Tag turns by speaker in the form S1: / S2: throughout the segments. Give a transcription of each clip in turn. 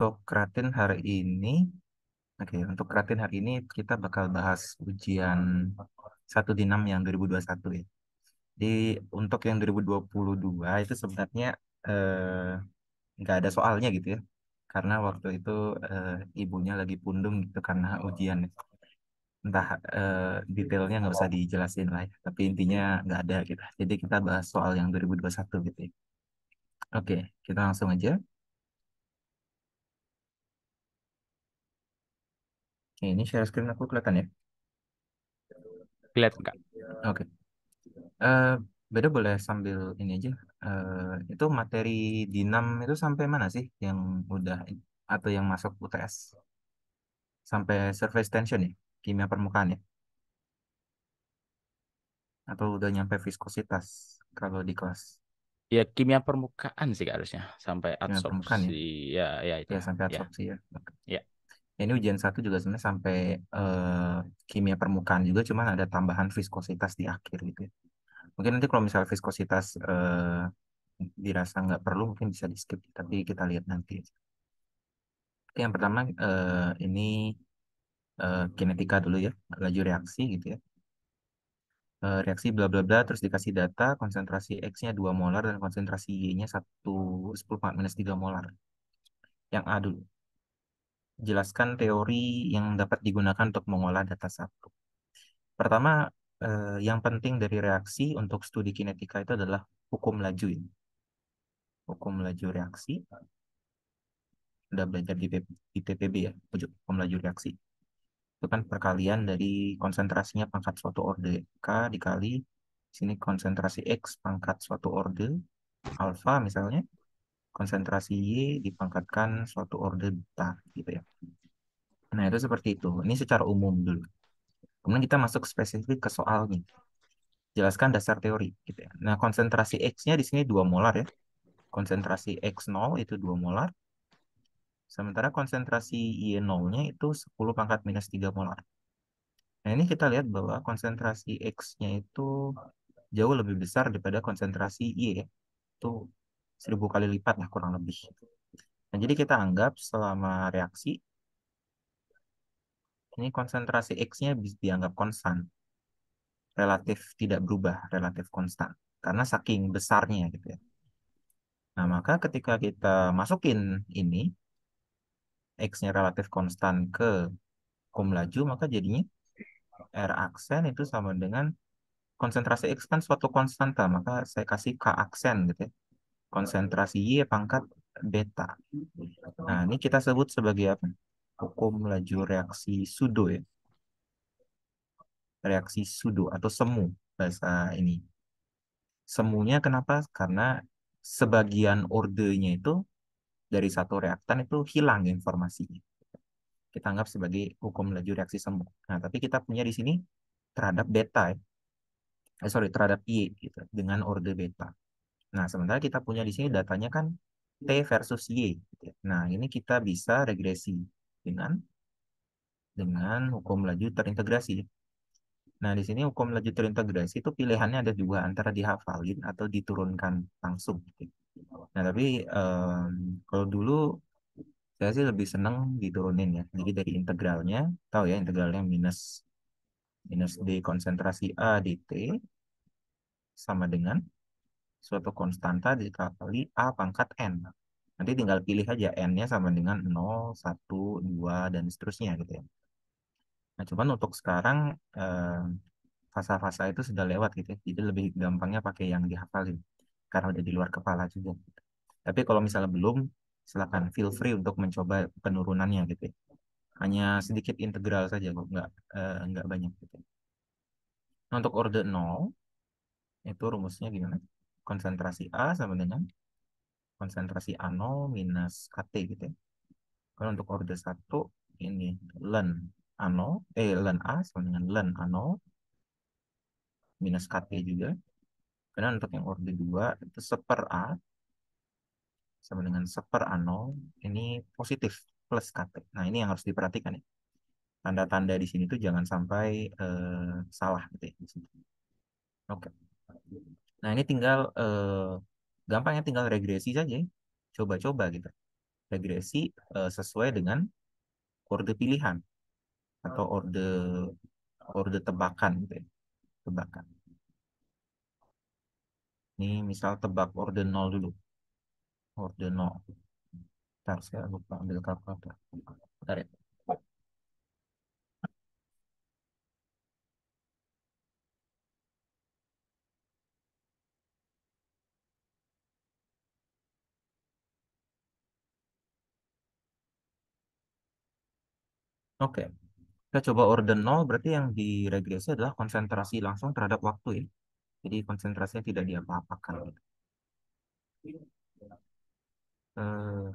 S1: Untuk kreatin hari ini, oke, untuk kreatin hari ini kita bakal bahas ujian 1 di 6 yang 2021 ya. Jadi untuk yang 2022 itu sebenarnya eh, nggak ada soalnya gitu ya. Karena waktu itu eh, ibunya lagi pundung gitu karena ujian. Entah detailnya nggak usah dijelasin lah ya. Tapi intinya nggak ada gitu. Jadi kita bahas soal yang 2021 gitu ya. Oke, kita langsung aja. Oke, ini share screen aku kelihatan ya.
S2: Kelihatan Kak.
S1: Oke. Eh, Beda boleh sambil ini aja. Itu materi Dinam itu sampai mana sih yang udah atau yang masuk UTS? Sampai surface tension ya? Kimia permukaan ya? Atau udah nyampe viskositas kalau di kelas
S2: Ya kimia permukaan sih Kak, harusnya sampai
S1: kimia permukaan
S2: adsorpsi.
S1: ya?
S2: Ya ya itu.
S1: Ya sampai
S2: Ya.
S1: adsorpsi ya. Oke.
S2: Ya.
S1: Ya, ini ujian satu juga sebenarnya sampai kimia permukaan juga, cuman ada tambahan viskositas di akhir gitu ya. Mungkin nanti kalau misalnya viskositas dirasa nggak perlu mungkin bisa di skip, tapi kita lihat nanti. Oke, yang pertama ini kinetika dulu ya, laju reaksi gitu ya. Reaksi bla bla bla terus dikasih data konsentrasi X-nya 2 molar dan konsentrasi Y-nya 10⁻³ molar. Yang A dulu. Jelaskan teori yang dapat digunakan untuk mengolah data satu. Pertama, yang penting dari reaksi untuk studi kinetika itu adalah hukum laju ya. Hukum laju reaksi. Udah belajar di TPB ya, hukum laju reaksi. Itu kan perkalian dari konsentrasinya pangkat suatu orde K dikali sini konsentrasi X pangkat suatu orde alfa misalnya, konsentrasi Y dipangkatkan suatu orde beta gitu ya. Nah, itu seperti itu. Ini secara umum dulu. Kemudian kita masuk spesifik ke soalnya. Jelaskan dasar teori gitu ya. Nah, konsentrasi X-nya di sini 2 molar ya. Konsentrasi X0 itu 2 molar. Sementara konsentrasi Y0-nya itu 10⁻³ molar. Nah, ini kita lihat bahwa konsentrasi X-nya itu jauh lebih besar daripada konsentrasi Y ya. Itu 1000 kali lipat lah kurang lebih. Nah, jadi kita anggap selama reaksi, ini konsentrasi X-nya bisa dianggap konstan, relatif tidak berubah, relatif konstan. Karena saking besarnya gitu ya. Nah, maka ketika kita masukin ini, X-nya relatif konstan ke hukum laju, maka jadinya R aksen itu sama dengan konsentrasi X kan suatu konstanta, maka saya kasih K aksen gitu ya. Konsentrasi Y pangkat beta. Nah, ini kita sebut sebagai apa? Hukum laju reaksi pseudo ya. Reaksi pseudo atau semu bahasa ini. Semunya kenapa? Karena sebagian ordenya itu dari satu reaktan itu hilang informasinya. Kita anggap sebagai hukum laju reaksi semu. Nah, tapi kita punya di sini terhadap beta ya. Sorry, terhadap Y gitu, dengan orde beta. Nah, sementara kita punya di sini datanya kan T versus Y gitu ya. Nah, ini kita bisa regresi dengan hukum laju terintegrasi. Nah, di sini hukum laju terintegrasi itu pilihannya ada dua, antara dihafalin atau diturunkan langsung gitu. Nah, tapi kalau dulu saya sih lebih seneng diturunin ya. Jadi dari integralnya, tahu ya integralnya minus minus D konsentrasi A dt sama dengan suatu konstanta dikali A pangkat N. Nanti tinggal pilih aja N-nya sama dengan 0, 1, 2, dan seterusnya gitu ya. Nah, cuman untuk sekarang fasa-fasa itu sudah lewat gitu ya. Jadi lebih gampangnya pakai yang dihafalin. Karena udah di luar kepala juga. Tapi kalau misalnya belum, silakan feel free untuk mencoba penurunannya gitu ya. Hanya sedikit integral saja kok, nggak banyak gitu. Nah, untuk orde 0, itu rumusnya gimana? Konsentrasi A sama dengan konsentrasi A0 minus KT gitu ya. Kalau untuk orde 1, ini ln A0, ln A sama dengan ln A0 minus KT juga. Karena untuk yang orde 2, itu seper A sama dengan seper A0, ini positif plus KT. Nah, ini yang harus diperhatikan ya. Tanda-tanda di sini tuh jangan sampai salah gitu ya. Oke. Nah, ini tinggal gampangnya tinggal regresi saja ya. Coba-coba gitu. regresi sesuai dengan orde pilihan atau orde orde tebakan gitu ya. Tebakan. Ini misal tebak orde 0 dulu. Orde 0. Ntar saya lupa ambil kalkulator. Bentar ya. Oke. Kita coba orde 0 berarti yang diregresi adalah konsentrasi langsung terhadap waktu ya. Jadi konsentrasinya tidak diapa-apakan gitu. Eh,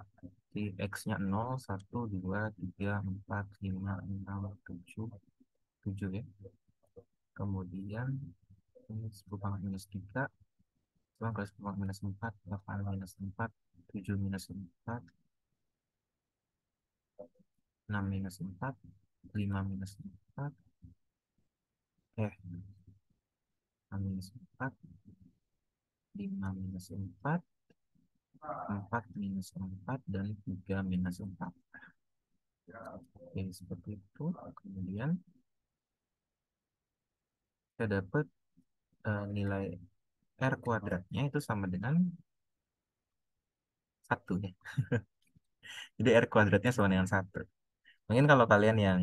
S1: di X-nya 0, 1, 2, 3, 4, 5, 6, 7, 7 ya. Kemudian ini 10 pangkat minus 3, 10 kali 10 pangkat minus 4, 8 minus 4, 7 minus 4, 6 minus 4, 5 minus 4, 6 minus 4, 5 minus 4, 4 minus 4, dan 3 minus 4. Oke, seperti itu. Kemudian kita dapat nilai R kuadratnya itu sama dengan 1 ya. Jadi R kuadratnya sama dengan 1. Mungkin kalau kalian yang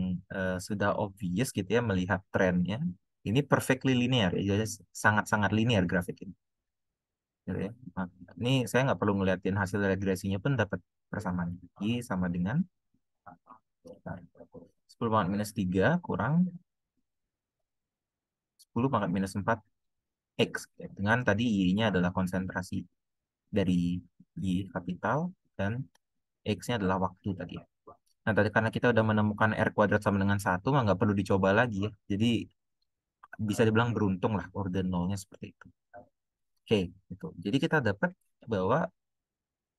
S1: sudah obvious gitu ya melihat trennya, ini perfectly linear ya, jadi sangat-sangat linear grafik ini. Gitu ya. Nah, ini saya nggak perlu ngeliatin hasil regresinya pun dapat persamaan. I sama dengan 10 pangkat minus 3 kurang 10 pangkat minus 4 X. Dengan tadi Y-nya adalah konsentrasi dari Y kapital dan X-nya adalah waktu tadi ya. Nah, tadi karena kita udah menemukan R kuadrat sama dengan 1, mah nggak perlu dicoba lagi ya. Jadi bisa dibilang beruntung lah orde nolnya seperti itu. Oke, itu. Jadi kita dapat bahwa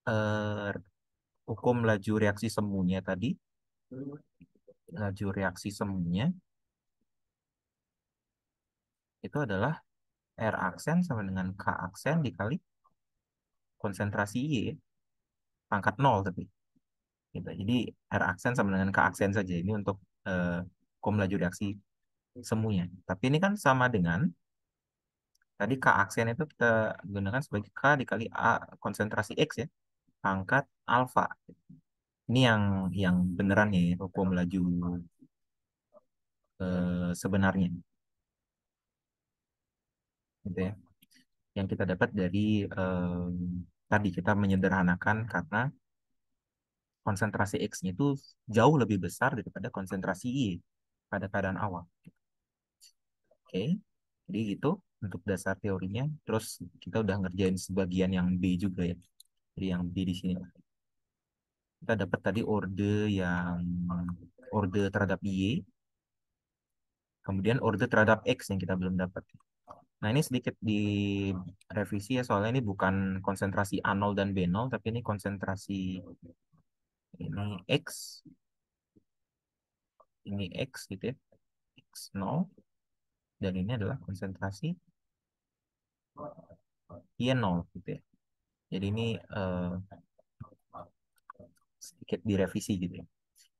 S1: eh, hukum laju reaksi semunya tadi, laju reaksi semuanya itu adalah R aksen sama dengan K aksen dikali konsentrasi Y, pangkat 0 tapi. Gitu. Jadi R aksen sama dengan K aksen saja. Ini untuk hukum laju reaksi semuanya. Tapi ini kan sama dengan tadi K aksen itu kita gunakan sebagai K dikali A konsentrasi X ya, pangkat alfa. Ini yang beneran ya, hukum laju sebenarnya, gitu ya. Yang kita dapat dari tadi kita menyederhanakan karena konsentrasi X-nya itu jauh lebih besar daripada konsentrasi Y pada keadaan awal. Oke, jadi gitu untuk dasar teorinya. Terus kita udah ngerjain sebagian yang B juga ya. Jadi yang B di sini kita dapat tadi orde terhadap Y, kemudian orde terhadap X yang kita belum dapat. Nah, ini sedikit direvisi ya, soalnya ini bukan konsentrasi A0 dan B0, tapi ini konsentrasi ini X, ini X gitu ya, X0, dan ini adalah konsentrasi Y0 gitu ya. Jadi ini sedikit direvisi gitu ya.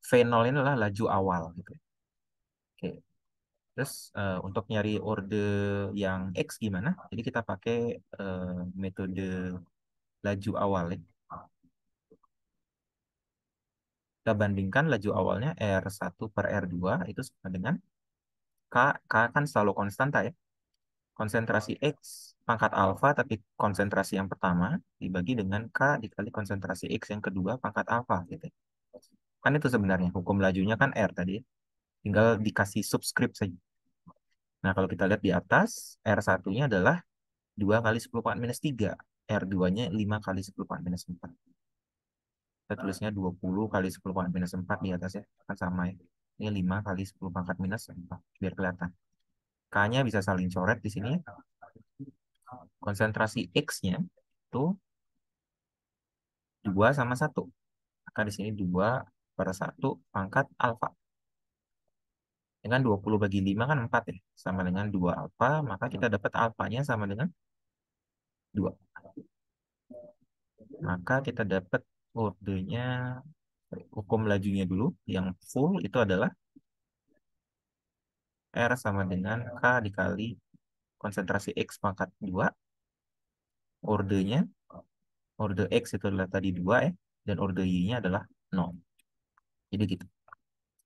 S1: V0 ini adalah laju awal gitu ya. Oke. Terus untuk nyari orde yang X gimana? Jadi kita pakai metode laju awal ya. Kita bandingkan laju awalnya R1 per R2 itu sama dengan K, K kan selalu konstanta ya. Konsentrasi X pangkat alfa tapi konsentrasi yang pertama dibagi dengan K dikali konsentrasi X yang kedua pangkat alfa gitu. Kan itu sebenarnya hukum lajunya kan R tadi. Tinggal dikasih subscript saja. Nah, kalau kita lihat di atas, R1-nya adalah 2 kali 10 pangkat minus 3. R2-nya 5 kali 10 pangkat minus 4. Kita tulisnya 20 kali 10 pangkat minus 4 di atas ya. Kan sama ya. Ini 5 kali 10 pangkat minus 4. Biar kelihatan. K-nya bisa saling coret di sini ya. Konsentrasi X-nya itu 2 sama 1. Maka di sini 2 per 1 pangkat alfa. Dengan 20 bagi 5 kan 4 ya. Sama dengan 2 alfa. Maka kita dapat alfanya sama dengan 2. Maka kita dapat Ordenya, hukum lajunya dulu. Yang full itu adalah R sama dengan K dikali konsentrasi X pangkat 2. Ordenya, orde X itu adalah tadi 2 ya. Dan orde Y-nya adalah 0. Jadi gitu.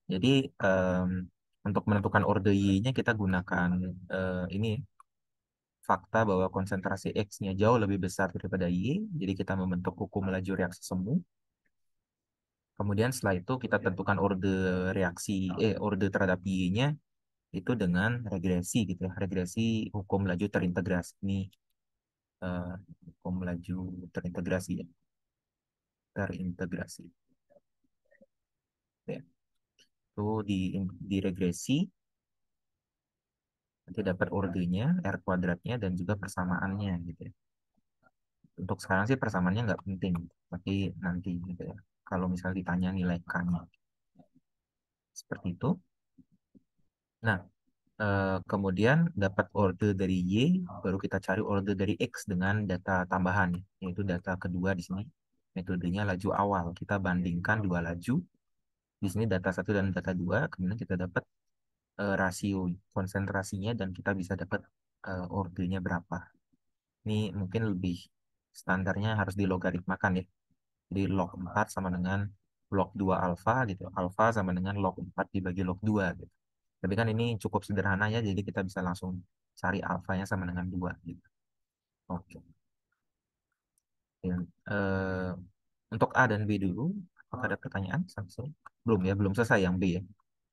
S1: Jadi em, untuk menentukan orde Y-nya kita gunakan ini fakta bahwa konsentrasi X-nya jauh lebih besar daripada Y. Jadi kita membentuk hukum laju reaksi semu. Kemudian setelah itu kita tentukan orde terhadap Y-nya itu dengan regresi gitu ya. Regresi hukum laju terintegrasi. Ini eh, hukum laju terintegrasi ya. Terintegrasi. Ya. Itu di regresi nanti dapat ordenya, R kuadratnya, dan juga persamaannya gitu ya. Untuk sekarang sih persamaannya nggak penting, tapi nanti gitu ya. Kalau misal ditanya nilai K-nya. Seperti itu. Nah, kemudian dapat order dari Y, baru kita cari order dari X dengan data tambahan, ya, yaitu data kedua di sini. Metodenya laju awal. Kita bandingkan dua laju. Di sini data satu dan data dua, kemudian kita dapat rasio konsentrasinya dan kita bisa dapat ordernya berapa. Ini mungkin lebih standarnya harus dilogaritmakan ya. Jadi log 4 sama dengan log 2 alfa gitu. Alfa sama dengan log 4 dibagi log 2 gitu. Tapi kan ini cukup sederhana ya, jadi kita bisa langsung cari alfanya sama dengan 2 gitu. Oke. Ya, untuk A dan B dulu, apakah ada pertanyaan sampai sini? Belum ya, belum selesai yang B ya.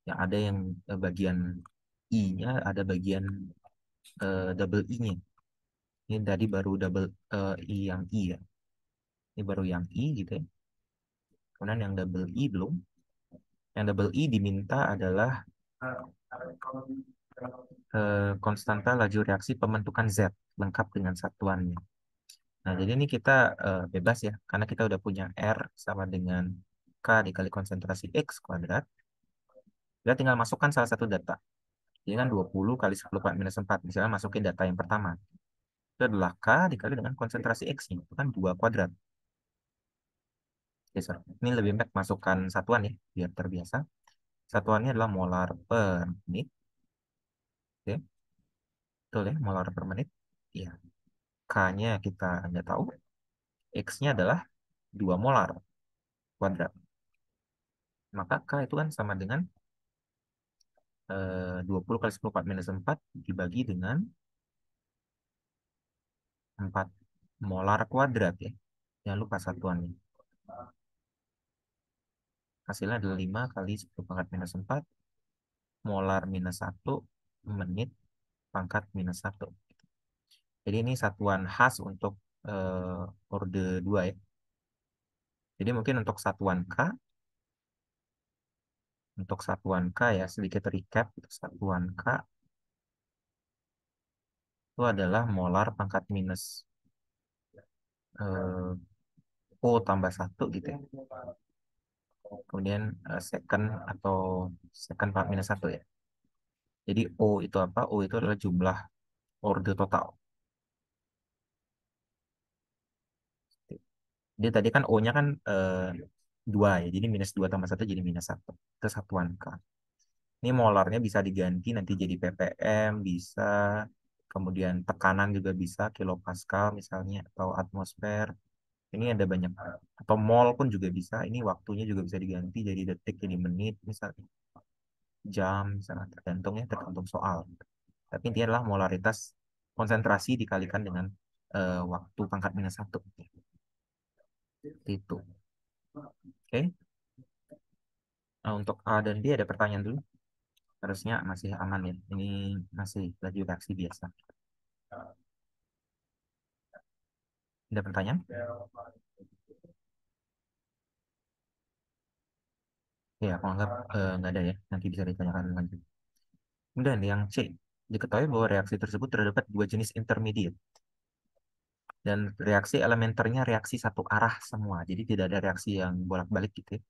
S1: Yang ada yang bagian I-nya, ada bagian double I-nya. Ini tadi baru double I yang I ya. Ini baru yang I gitu ya. Kemudian yang double I belum. Yang double I diminta adalah konstanta laju reaksi pembentukan Z lengkap dengan satuannya. Nah, jadi ini kita bebas ya, karena kita udah punya R sama dengan K dikali konsentrasi X kuadrat. Kita tinggal masukkan salah satu data. Jadi kan 20 kali 10 kuadrat minus 4. Misalnya masukin data yang pertama. Itu adalah K dikali dengan konsentrasi X-nya. Itu kan 2 kuadrat. Oke, sorry. Ini lebih baik masukkan satuan ya, biar terbiasa. Satuannya adalah molar per menit. Oke, betul ya, molar per menit. Iya. K-nya kita nggak tahu. X-nya adalah 2 molar kuadrat. Maka K itu kan sama dengan 20 kali 10 4 minus 4 dibagi dengan 4 molar kuadrat ya. Jangan lupa satuannya. Hasilnya adalah 5 kali 10 pangkat minus 4 molar minus 1 menit pangkat minus 1. Jadi ini satuan khas untuk orde 2 ya. Jadi mungkin untuk satuan K ya, sedikit recap, satuan K itu adalah molar pangkat minus eh, O tambah 1 gitu ya. Kemudian second atau second pangkat minus 1 ya. Jadi O itu apa? O itu adalah jumlah orde total. Jadi tadi kan O-nya kan 2 ya. Jadi minus 2 tambah 1 jadi minus 1. Itu satuan K. Ini molarnya bisa diganti nanti jadi ppm, bisa. Kemudian tekanan juga bisa, kilopascal misalnya, atau atmosfer. Ini ada banyak. Atau mol pun juga bisa. Ini waktunya juga bisa diganti jadi detik, jadi menit, misalnya jam, misalnya tergantung ya, tergantung soal. Tapi intinya adalah molaritas konsentrasi dikalikan dengan waktu pangkat minus 1. Itu. Oke. Nah, untuk A dan B ada pertanyaan dulu. Harusnya masih aman ya. Ini masih laju reaksi biasa. Ada pertanyaan? Ya, aku anggap nggak ada ya. Nanti bisa ditanyakan lanjut. Kemudian yang C. Diketahui bahwa reaksi tersebut terdapat dua jenis intermediate. Dan reaksi elementernya reaksi satu arah semua. Jadi tidak ada reaksi yang bolak-balik gitu ya.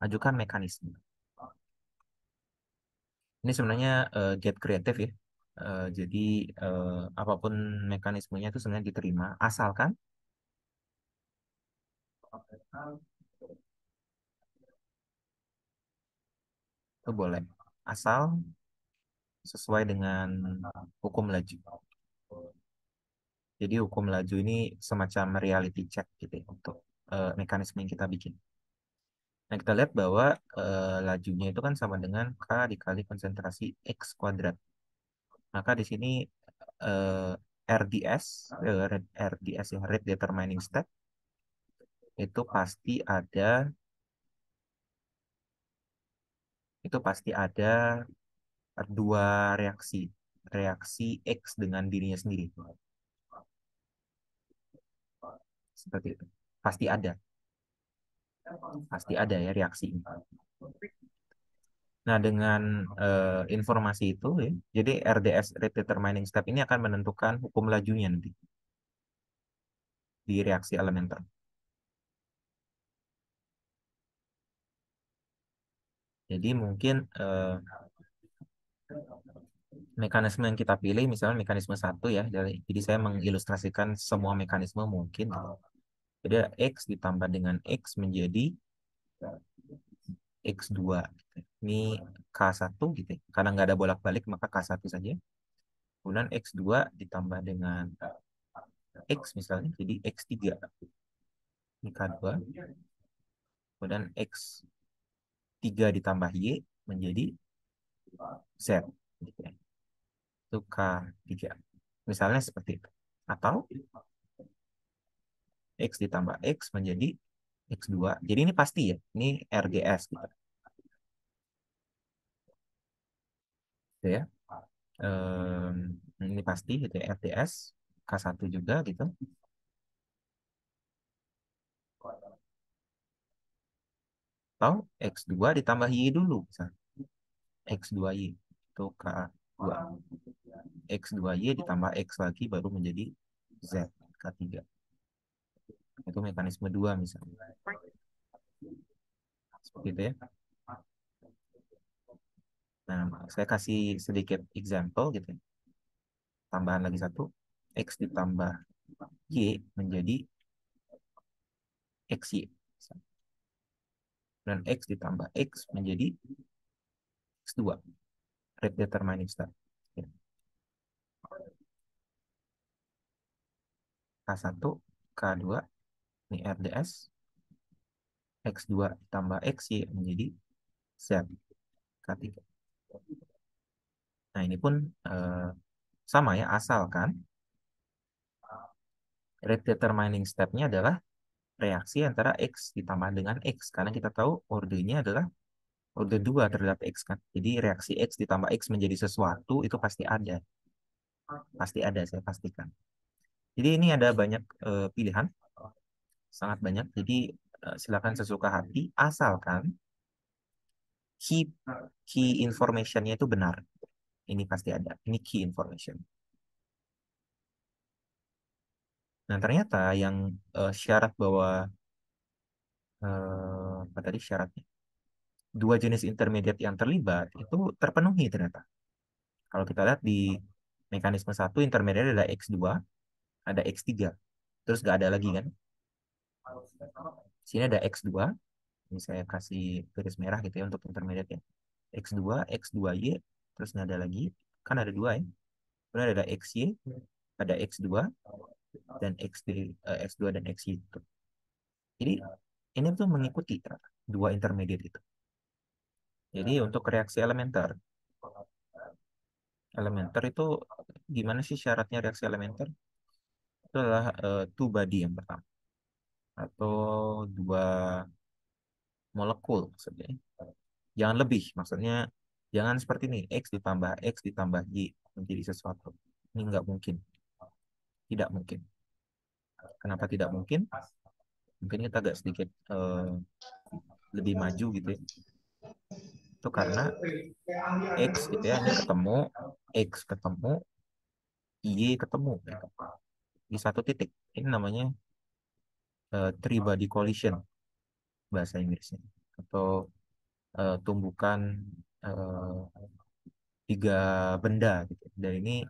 S1: Ajukan mekanisme. Ini sebenarnya get kreatif ya. Jadi apapun mekanismenya itu sebenarnya diterima. Asalkan itu boleh, asal sesuai dengan hukum laju. Jadi hukum laju ini semacam reality check gitu ya, untuk mekanisme yang kita bikin. Nah, kita lihat bahwa lajunya itu kan sama dengan K dikali konsentrasi X kuadrat. Maka di sini eh, RDS, RDS yang rate determining step, itu pasti ada dua reaksi, reaksi X dengan dirinya sendiri. Seperti itu. Pasti ada ya reaksi ini. Nah, dengan informasi itu ya, jadi RDS rate determining step ini akan menentukan hukum lajunya nanti di reaksi elementer. Jadi mungkin mekanisme yang kita pilih, misalnya mekanisme satu ya, jadi saya mengilustrasikan semua mekanisme mungkin. Jadi X ditambah dengan X menjadi X2. Ini K1 gitu ya. Karena nggak ada bolak-balik, maka K1 saja. Kemudian X2 ditambah dengan X misalnya, jadi X3. Ini K2. Kemudian X3 ditambah Y menjadi Z. Gitu ya. Itu K3. Misalnya seperti itu. Atau X ditambah X menjadi X2. Jadi ini pasti ya. Ini RGS gitu. Gitu ya. Ini pasti gitu ya. RDS. K1 juga gitu. Atau X2 ditambah Y dulu. Misalnya. X2Y. Itu K2. X2Y ditambah X lagi baru menjadi Z. K3. Itu mekanisme 2 misalnya. Seperti itu ya. Nah, saya kasih sedikit example gitu ya. Tambahan lagi satu. X ditambah Y menjadi XY. Dan X ditambah X menjadi X2. Rate determining step. Ya. K1, K2, ini RDS. X2 ditambah XY menjadi Z. K3. Nah, ini pun sama ya, asalkan rate determining step-nya adalah reaksi antara X ditambah dengan X. Karena kita tahu ordenya adalah order 2 terhadap X kan. Jadi reaksi X ditambah X menjadi sesuatu itu pasti ada. Pasti ada, saya pastikan. Jadi ini ada banyak pilihan, sangat banyak. Jadi silakan sesuka hati, asalkan key key information-nya itu benar. Ini pasti ada. Ini key information. Nah, ternyata yang syarat bahwa apa tadi syaratnya? Dua jenis intermediate yang terlibat itu terpenuhi ternyata. Kalau kita lihat di mekanisme satu intermediate ada X2, ada X3. Terus nggak ada lagi kan? Sini ada X2. Ini saya kasih garis merah gitu ya untuk intermediate ya. X2, X2Y, terus nggak ada lagi. Kan ada dua ya. Kemudian ada XY, ada X2, dan X2 dan XY itu. Jadi ini tuh mengikuti dua intermediate itu. Jadi untuk reaksi elementer, elementer itu gimana sih syaratnya reaksi elementer? Itu adalah two body yang pertama atau dua molekul maksudnya. Jangan lebih, maksudnya jangan seperti ini X ditambah Y menjadi sesuatu. Ini nggak mungkin, tidak mungkin. Kenapa tidak mungkin? Mungkin kita agak sedikit lebih maju gitu ya. Itu karena X gitu ya, ini ketemu, X ketemu, Y ketemu gitu. Di satu titik. Ini namanya three body collision bahasa Inggrisnya. Atau tumbukan eh, tiga benda gitu. Dan ini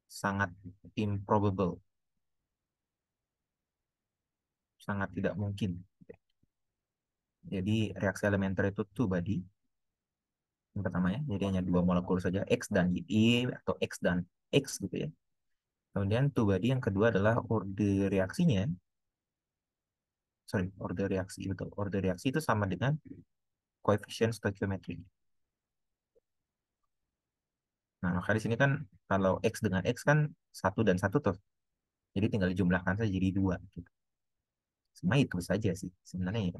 S1: sangat improbable, sangat tidak mungkin. Jadi reaksi elementer itu two body. yang pertama ya. Jadi hanya dua molekul saja, X dan Y atau X dan X gitu ya. Kemudian two body yang kedua adalah order reaksinya. Sorry, order reaksi itu. Order reaksi itu sama dengan coefficient stoichiometry. Nah, maka di sini kan kalau X dengan X kan satu dan satu tuh. Jadi tinggal dijumlahkan saja jadi dua. Gitu. Sebenarnya itu saja sih sebenarnya ya.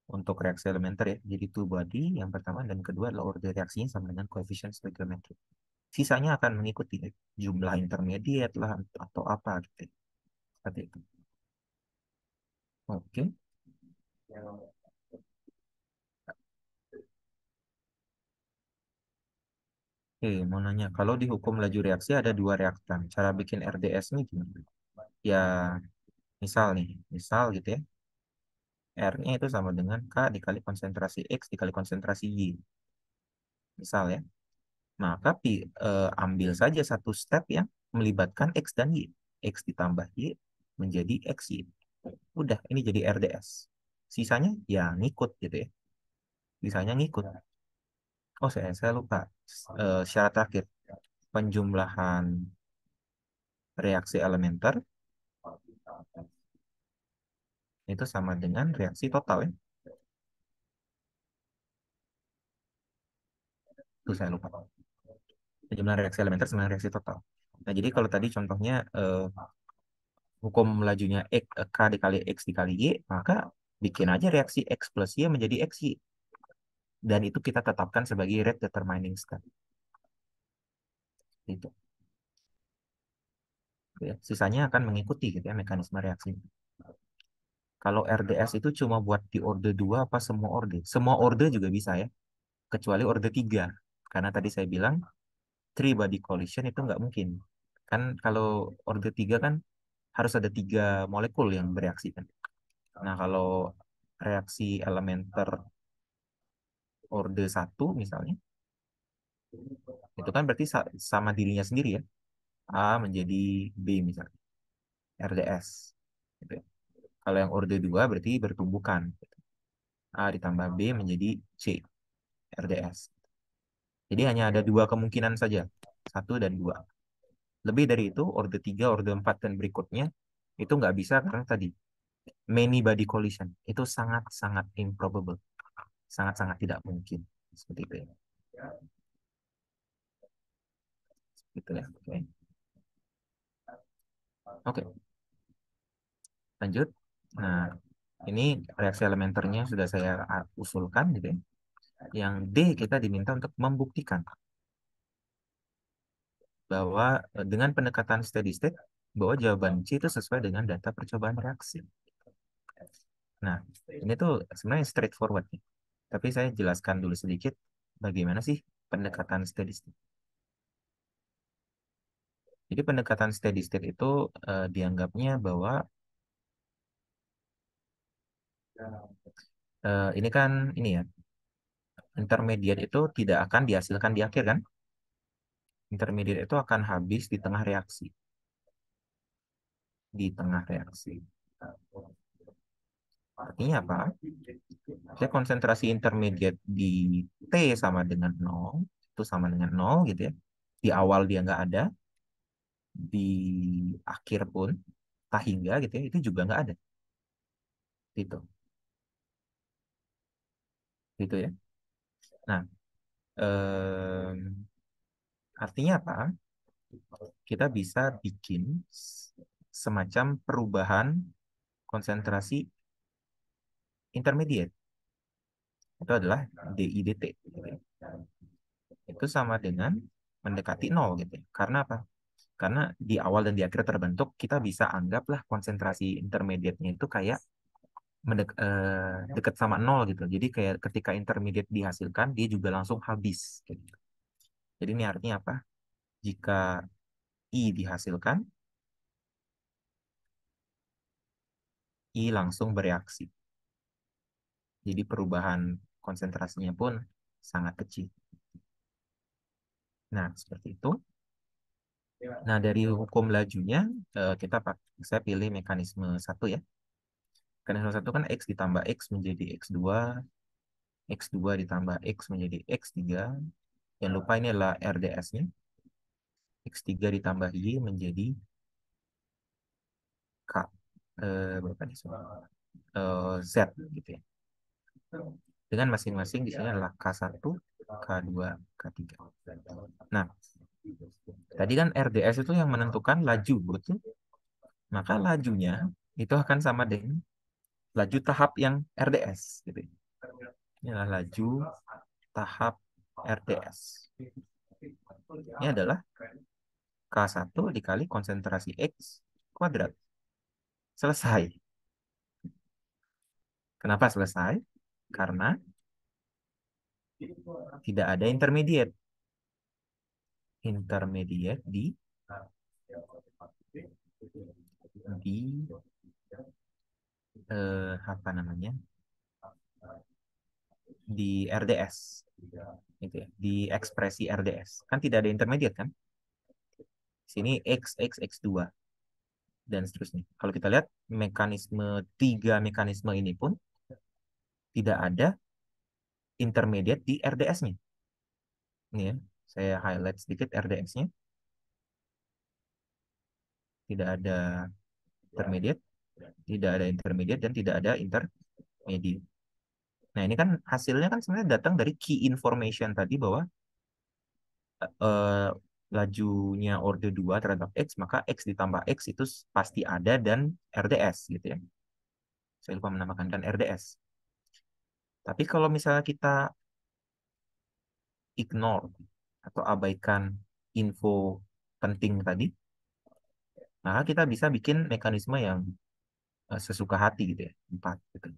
S1: Untuk reaksi elementer ya. Jadi two body yang pertama dan kedua adalah order reaksinya sama dengan coefficient stoichiometry. Sisanya akan mengikuti ya. Jumlah intermediate lah atau apa gitu. Ya. Seperti itu. Oke. Oke, mau nanya, kalau di hukum laju reaksi ada dua reaktan. Cara bikin RDS ini gimana? Ya, misal nih, misal gitu ya. R-nya itu sama dengan K dikali konsentrasi X dikali konsentrasi Y. Misal ya. Maka ambil saja satu step yang melibatkan X dan Y. X ditambah Y menjadi XY. Udah, ini jadi RDS. Sisanya ya ngikut gitu ya. Sisanya ngikut. Oh, saya lupa. Syarat terakhir. Penjumlahan reaksi elementer itu sama dengan reaksi total ya. Itu saya lupa. Penjumlahan reaksi elementer sama dengan reaksi total. Nah, jadi kalau tadi contohnya hukum lajunya K dikali X dikali Y, maka bikin aja reaksi X plus Y menjadi XY. Dan itu kita tetapkan sebagai rate determining step. Itu. Ya. Sisanya akan mengikuti gitu ya mekanisme reaksi. Kalau RDS itu cuma buat di orde 2 apa semua orde? Semua orde juga bisa ya, kecuali orde 3. Karena tadi saya bilang three body collision itu nggak mungkin. Kan kalau orde 3 kan harus ada tiga molekul yang bereaksi kan. Nah, kalau reaksi elementer orde satu misalnya, itu kan berarti sama dirinya sendiri ya. A menjadi B misalnya, RDS. Gitu ya. Kalau yang orde 2 berarti bertumbukan. A ditambah B menjadi C, RDS. Jadi hanya ada dua kemungkinan saja, satu dan dua. Lebih dari itu, orde 3, orde 4, dan berikutnya, itu nggak bisa karena tadi, many body collision. Itu sangat-sangat improbable. Sangat-sangat tidak mungkin. Seperti itu ya. Gitu ya. Oke. Oke, lanjut. Nah, ini reaksi elementernya sudah saya usulkan gitu ya. Yang D kita diminta untuk membuktikan bahwa dengan pendekatan steady state bahwa jawaban C itu sesuai dengan data percobaan reaksi. Nah, ini tuh sebenarnya straightforward nih. Tapi saya jelaskan dulu sedikit bagaimana sih pendekatan steady state. Jadi pendekatan steady state itu dianggapnya bahwa ini kan ini ya, intermediate itu tidak akan dihasilkan di akhir kan? Intermediate itu akan habis di tengah reaksi. Di tengah reaksi. Artinya apa? Saya konsentrasi intermediate di T sama dengan 0, itu sama dengan 0 gitu ya. Di awal dia nggak ada, di akhir pun, tak hingga gitu ya, itu juga nggak ada. Gitu. Gitu ya. Nah, artinya apa? Kita bisa bikin semacam perubahan konsentrasi intermediate. Itu adalah DIDT. Gitu ya. Itu sama dengan mendekati nol gitu ya. Karena apa? Karena di awal dan di akhir terbentuk, kita bisa anggaplah konsentrasi intermediate-nya itu kayak dekat sama nol gitu. Jadi kayak ketika intermediate dihasilkan, dia juga langsung habis. Gitu. Jadi ini artinya apa? Jika I dihasilkan, I langsung bereaksi. Jadi perubahan konsentrasinya pun sangat kecil. Nah, seperti itu. Nah, dari hukum lajunya, saya pilih mekanisme satu ya. Mekanisme satu kan X ditambah X menjadi X2 X2 ditambah X menjadi X3. Jangan lupa ini adalah RDS-nya. X3 ditambah Y menjadi K. Berapa nih? Z gitu ya. Dengan masing-masing di sini adalah K1, K2, K3. Nah, tadi kan RDS itu yang menentukan laju, betul? Maka lajunya itu akan sama dengan laju tahap yang RDS. Gitu. Ini adalah laju tahap RDS. Ini adalah K1 dikali konsentrasi X kuadrat. Selesai. Kenapa selesai? Karena tidak ada intermediate. Intermediate di apa namanya? Di RDS. Gitu ya. Di ekspresi RDS. Kan tidak ada intermediate kan? Sini X, X, X2 dan seterusnya. Kalau kita lihat tiga mekanisme ini pun tidak ada intermediate di RDS-nya. Ini ya, saya highlight sedikit RDS-nya. Tidak ada intermediate, tidak ada intermediate, dan tidak ada intermediate. Nah, ini kan hasilnya kan sebenarnya datang dari key information tadi bahwa eh, lajunya orde 2 terhadap X, maka X ditambah X itu pasti ada dan RDS gitu ya. Saya lupa menambahkan dan RDS. Tapi kalau misalnya kita ignore atau abaikan info penting tadi, maka kita bisa bikin mekanisme yang sesuka hati gitu ya, 4 gitu.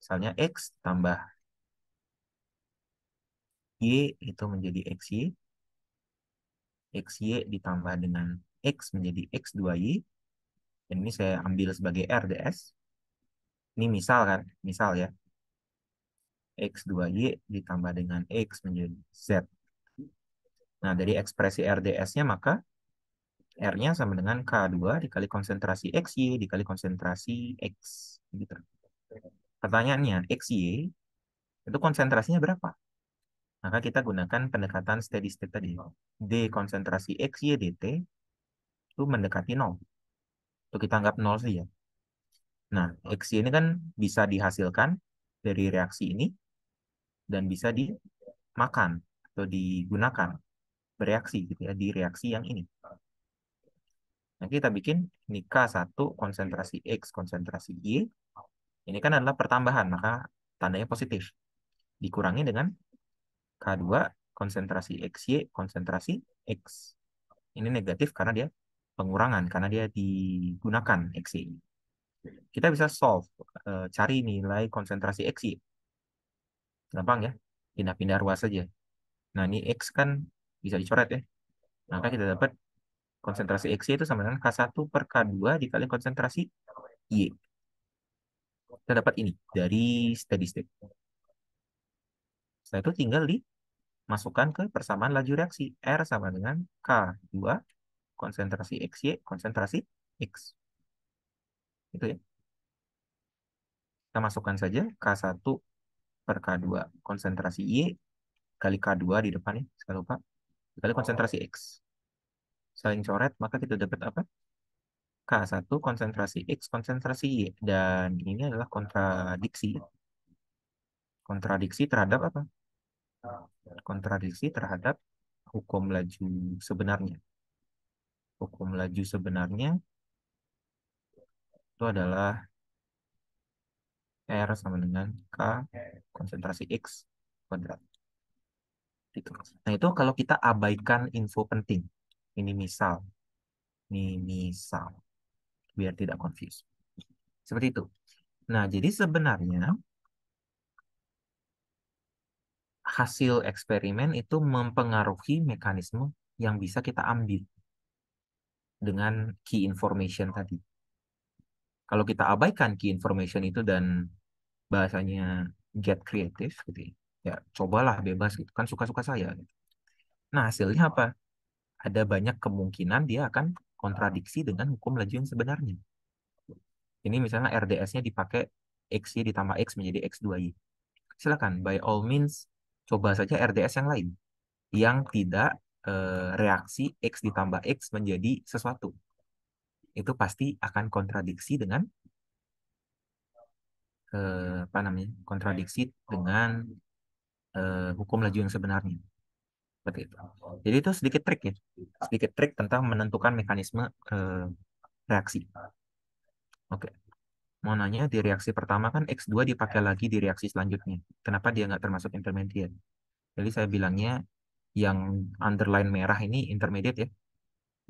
S1: Misalnya X tambah Y itu menjadi XY, XY ditambah dengan X menjadi X2Y, dan ini saya ambil sebagai RDS. Ini misal kan, misal ya, X2Y ditambah dengan X menjadi Z. Nah, dari ekspresi RDS-nya maka R-nya sama dengan K2 dikali konsentrasi XY dikali konsentrasi X. Gitu. Pertanyaannya, XY itu konsentrasinya berapa? Maka kita gunakan pendekatan steady state tadi. D konsentrasi XY dt itu mendekati 0. Itu kita anggap 0 saja. Nah, XY ini kan bisa dihasilkan dari reaksi ini dan bisa dimakan atau digunakan bereaksi gitu ya di reaksi yang ini. Nah, kita bikin ini K1 konsentrasi X konsentrasi Y. Ini kan adalah pertambahan, maka tandanya positif. Dikurangi dengan K2 konsentrasi XY konsentrasi X. Ini negatif karena dia pengurangan, karena dia digunakan XY. Kita bisa solve, cari nilai konsentrasi XY. Gampang ya, pindah-pindah ruas saja. Nah, ini X kan bisa dicoret ya. Maka kita dapat konsentrasi XY itu sama dengan K1 per K2 dikali konsentrasi Y. Kita dapat ini dari steady state. Setelah itu tinggal dimasukkan ke persamaan laju reaksi. R sama dengan K2 konsentrasi XY konsentrasi X. Itu ya. Kita masukkan saja K1 per K2 konsentrasi Y kali K2 di depan ya, sekali lupa, kali konsentrasi X. Saling coret, maka kita dapat apa? K1 konsentrasi X konsentrasi Y. Dan ini adalah kontradiksi. Kontradiksi terhadap apa? Kontradiksi terhadap hukum laju sebenarnya. Hukum laju sebenarnya itu adalah R sama dengan K konsentrasi X kuadrat. Gitu. Nah, itu kalau kita abaikan info penting. Ini misal. Ini misal. Biar tidak confuse. Seperti itu. Nah, jadi sebenarnya hasil eksperimen itu mempengaruhi mekanisme yang bisa kita ambil dengan key information tadi. Kalau kita abaikan key information itu dan bahasanya get creative gitu ya, ya cobalah bebas gitu kan suka-suka saya gitu. Nah, hasilnya apa? Ada banyak kemungkinan dia akan kontradiksi dengan hukum laju yang sebenarnya. Ini misalnya RDS-nya dipakai XY ditambah X menjadi X2Y. silakan by all means coba saja RDS yang lain yang tidak reaksi X ditambah X menjadi sesuatu. Itu pasti akan kontradiksi dengan apa namanya? Kontradiksi dengan hukum laju yang sebenarnya. Seperti itu. Jadi itu sedikit trik ya. Sedikit trik tentang menentukan mekanisme reaksi. Oke. Mau nanya di reaksi pertama kan X2 dipakai lagi di reaksi selanjutnya. Kenapa dia nggak termasuk intermediate? Jadi saya bilangnya yang underline merah ini intermediate ya.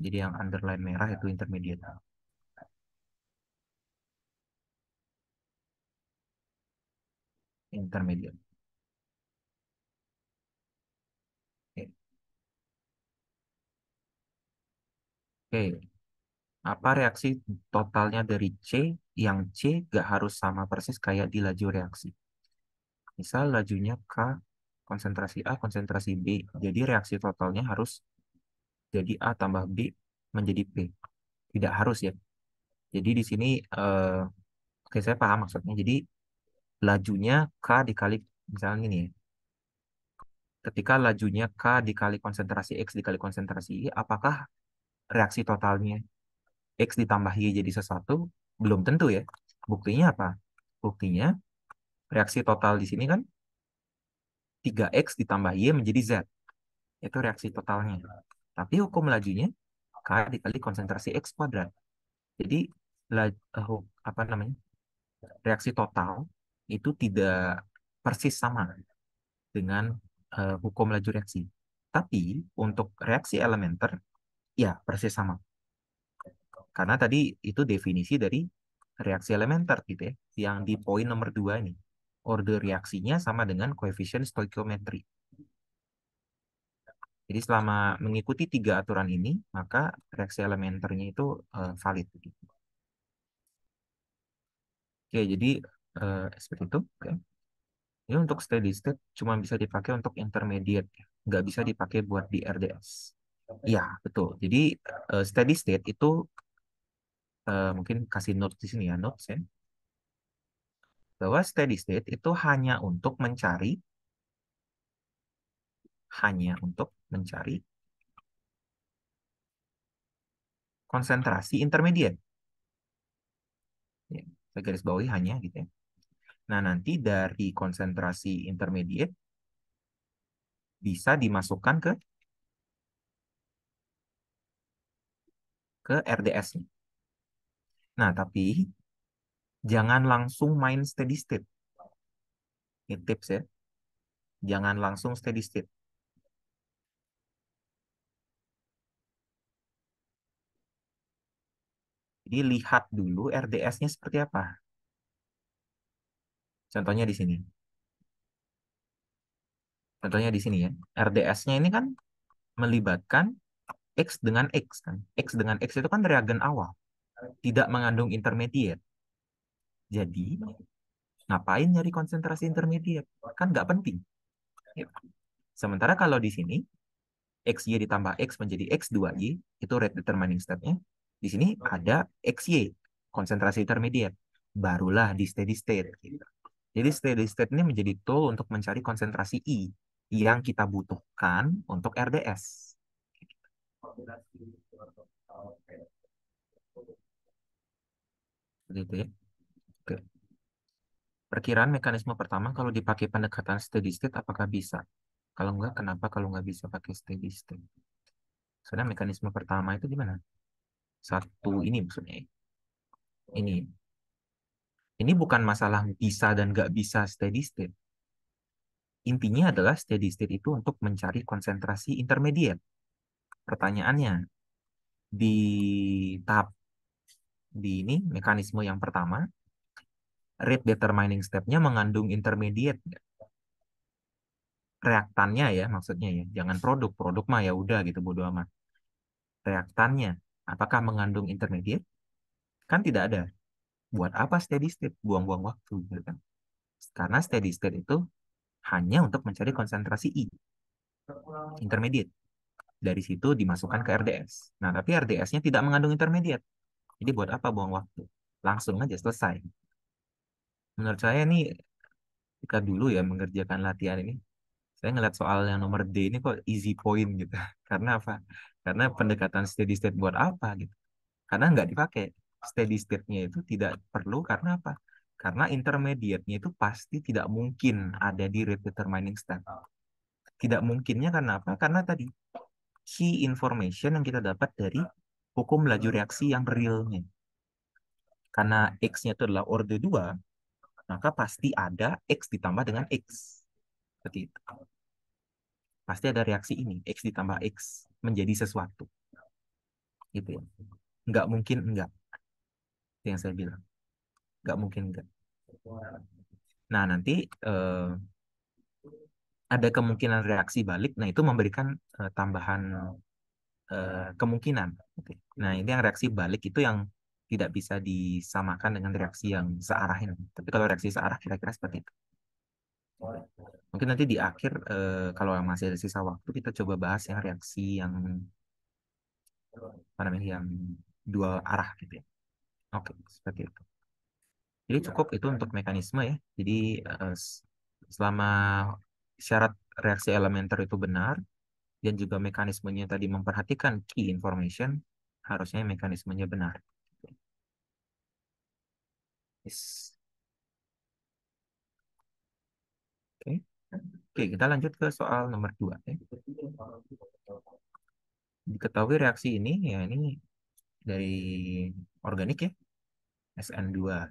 S1: Jadi yang underline merah itu intermediate. Intermediate. Oke. Oke. Apa reaksi totalnya dari C yang C gak harus sama persis kayak di laju reaksi. Misal lajunya K, konsentrasi A, konsentrasi B. Jadi reaksi totalnya harus jadi A tambah B menjadi P. Tidak harus ya. Jadi di sini, oke saya paham maksudnya. Jadi lajunya K dikali, misalnya ini ya. Ketika lajunya K dikali konsentrasi X dikali konsentrasi Y, apakah reaksi totalnya X ditambah Y jadi sesuatu? Belum tentu ya. Buktinya apa? Buktinya reaksi total di sini kan 3X ditambah Y menjadi Z. Itu reaksi totalnya. Tapi hukum lajunya K dikali konsentrasi X kuadrat. Jadi apa namanya? Reaksi total itu tidak persis sama dengan hukum laju reaksi. Tapi untuk reaksi elementer ya persis sama. Karena tadi itu definisi dari reaksi elementer gitu ya. Yang di poin nomor 2 ini. Order reaksinya sama dengan koefisien stoikiometri. Jadi selama mengikuti 3 aturan ini, maka reaksi elementernya itu valid. Oke, jadi seperti itu. Oke. Ini untuk steady state cuma bisa dipakai untuk intermediate, nggak bisa dipakai buat di RDS. Iya, betul. Jadi steady state itu mungkin kasih notes di sini ya, notes ya, bahwa steady state itu hanya untuk mencari konsentrasi intermediate. Ya, saya garis bawahi hanya gitu ya. Nah, nanti dari konsentrasi intermediate bisa dimasukkan ke RDS-nya. Nah, tapi jangan langsung main steady state. Ini tips ya. Jangan langsung steady state. Jadi lihat dulu RDS-nya seperti apa. Contohnya di sini. Contohnya di sini ya. RDS-nya ini kan melibatkan X dengan X kan. X dengan X itu kan reagen awal. Tidak mengandung intermediate. Jadi, ngapain nyari konsentrasi intermediate? Kan nggak penting. Ya. Sementara kalau di sini, XY ditambah X menjadi X2Y, itu rate determining step-nya. Di sini ada XY, konsentrasi intermediate. Barulah di steady state. Gitu. Jadi steady state ini menjadi tool untuk mencari konsentrasi I yang kita butuhkan untuk RDS. Begitu ya. Oke. Perkiraan mekanisme pertama kalau dipakai pendekatan steady state apakah bisa? Kalau enggak, kenapa kalau nggak bisa pakai steady state? Sebenarnya mekanisme pertama itu gimana? Satu ini maksudnya. Ini. Ini bukan masalah bisa dan nggak bisa steady state. Intinya adalah steady state itu untuk mencari konsentrasi intermediate. Pertanyaannya, di tahap di ini mekanisme yang pertama, rate determining step-nya mengandung intermediate nggak? Reaktannya ya maksudnya ya, jangan produk. Produk mah ya udah gitu bodo amat. Reaktannya apakah mengandung intermediate? Kan tidak ada. Buat apa steady state? Buang-buang waktu gitu kan. Karena steady state itu hanya untuk mencari konsentrasi I, intermediate. Dari situ dimasukkan ke RDS. Nah, tapi RDS-nya tidak mengandung intermediate. Jadi buat apa buang waktu? Langsung aja selesai. Menurut saya ini ketika dulu ya mengerjakan latihan ini, saya ngeliat soal yang nomor D ini kok easy point gitu. Karena apa? Karena pendekatan steady state buat apa gitu? Karena nggak dipakai. Steady state-nya itu tidak perlu karena apa? Karena intermediate-nya itu pasti tidak mungkin ada di rate determining step. Tidak mungkinnya karena apa? Karena tadi key information yang kita dapat dari hukum laju reaksi yang realnya. Karena X-nya itu adalah orde 2, maka pasti ada X ditambah dengan X. Seperti itu. Pasti ada reaksi ini, X ditambah X menjadi sesuatu. Gitu ya. Nggak mungkin enggak. Itu yang saya bilang. Nggak mungkin enggak. Nah, nanti ada kemungkinan reaksi balik. Nah, itu memberikan tambahan kemungkinan. Gitu. Nah, ini yang reaksi balik itu yang tidak bisa disamakan dengan reaksi yang searah ini. Tapi kalau reaksi searah kira-kira seperti itu. Mungkin nanti di akhir kalau masih ada sisa waktu kita coba bahas yang reaksi yang apa namanya yang dua arah gitu ya. Oke, seperti itu. Jadi cukup itu untuk mekanisme ya. Jadi selama syarat reaksi elementer itu benar dan juga mekanismenya tadi memperhatikan key information, harusnya mekanismenya benar. Yes. Oke. Oke, kita lanjut ke soal nomor 2 ya. Diketahui reaksi ini ya ini dari organik ya, SN2.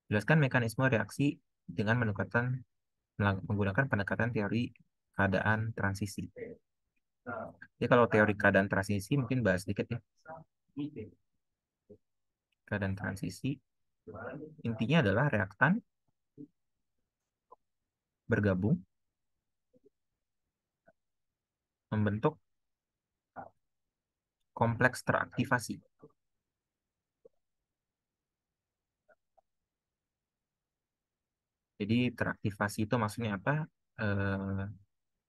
S1: Jelaskan mekanisme reaksi dengan menggunakan pendekatan teori keadaan transisi. Jadi kalau teori keadaan transisi mungkin bahas sedikit ya. Keadaan transisi intinya adalah reaktan bergabung membentuk kompleks teraktivasi. Jadi teraktivasi itu maksudnya apa?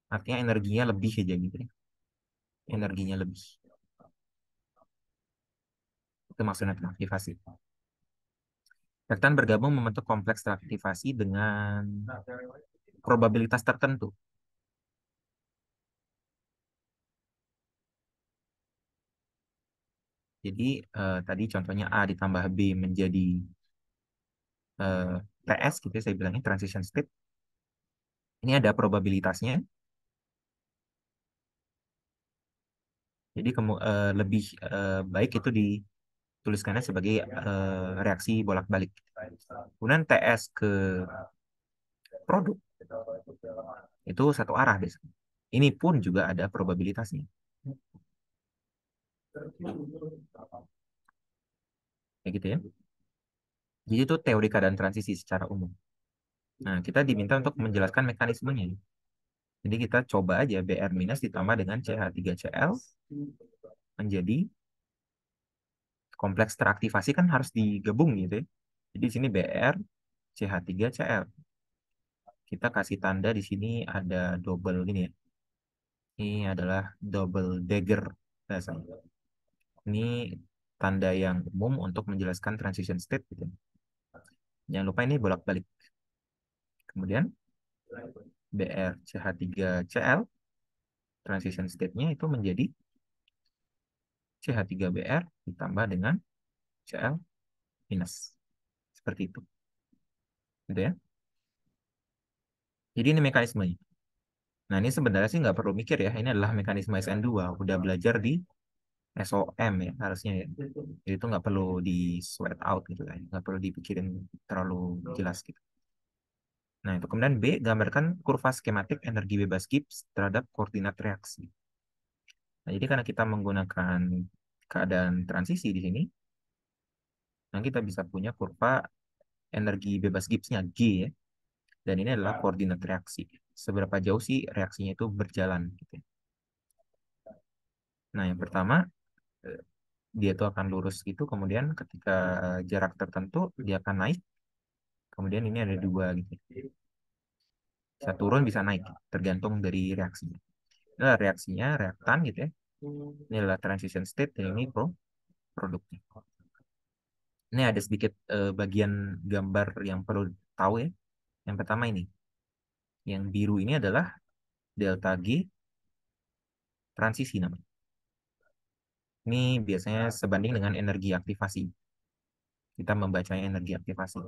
S1: Artinya energinya lebih aja gitu ya. Energinya lebih. Itu maksudnya teraktivasi. Reaktan bergabung membentuk kompleks teraktivasi dengan probabilitas tertentu. Jadi tadi contohnya A ditambah B menjadi eh, TS gitu ya, saya bilangnya transition state. Ini ada probabilitasnya. Jadi lebih baik itu dituliskannya sebagai reaksi bolak-balik. Kemudian TS ke produk itu satu arah biasanya. Ini pun juga ada probabilitasnya. Kayak gitu ya. Jadi itu teori keadaan transisi secara umum. Nah, kita diminta untuk menjelaskan mekanismenya. Jadi kita coba aja Br minus ditambah dengan CH3Cl menjadi kompleks teraktivasi kan harus digabung gitu ya. Jadi di sini Br CH3Cl. Kita kasih tanda di sini ada double ini ya. Ini adalah double dagger rasanya. Ini tanda yang umum untuk menjelaskan transition state gitu. Jangan lupa ini bolak-balik. Kemudian BrCH3Cl transition state-nya itu menjadi CH3Br ditambah dengan Cl minus. Seperti itu. Gitu ya. Jadi ini mekanismenya. Nah, ini sebenarnya sih nggak perlu mikir ya. Ini adalah mekanisme SN2. Udah belajar di SOM ya harusnya ya. Jadi itu nggak perlu di sweat out gitu kan. Nggak perlu dipikirin terlalu jelas gitu. Nah, itu kemudian B, gambarkan kurva skematik energi bebas Gibbs terhadap koordinat reaksi. Nah, jadi karena kita menggunakan keadaan transisi di sini, nah kita bisa punya kurva energi bebas Gibbsnya G ya. Dan ini adalah koordinat reaksi. Seberapa jauh sih reaksinya itu berjalan gitu ya. Nah, yang pertama eh, dia itu akan lurus gitu, kemudian ketika jarak tertentu dia akan naik, kemudian ini ada dua gitu. Bisa turun, bisa naik, tergantung dari reaksinya. Ini adalah reaksinya, reaktan gitu ya. Ini adalah transition state, dan ini produknya. Ini ada sedikit bagian gambar yang perlu tahu ya. Yang pertama ini. Yang biru ini adalah delta G transisi namanya. Ini biasanya sebanding dengan energi aktivasi. Kita membacanya energi aktivasi.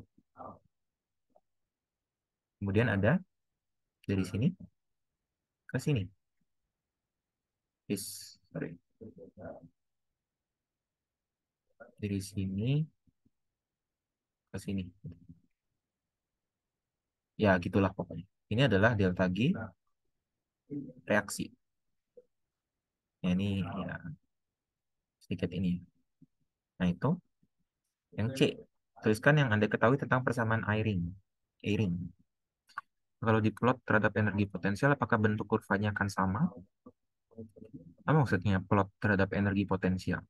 S1: Kemudian ada dari sini ke sini. Sorry. Dari sini ke sini. Ya, gitulah pokoknya. Ini adalah delta G reaksi. Ya, ini ya sedikit ini. Nah, itu yang C. Tuliskan yang Anda ketahui tentang persamaan airing. Airing. Kalau diplot terhadap energi potensial, apakah bentuk kurvanya akan sama? Apa maksudnya plot terhadap energi potensial?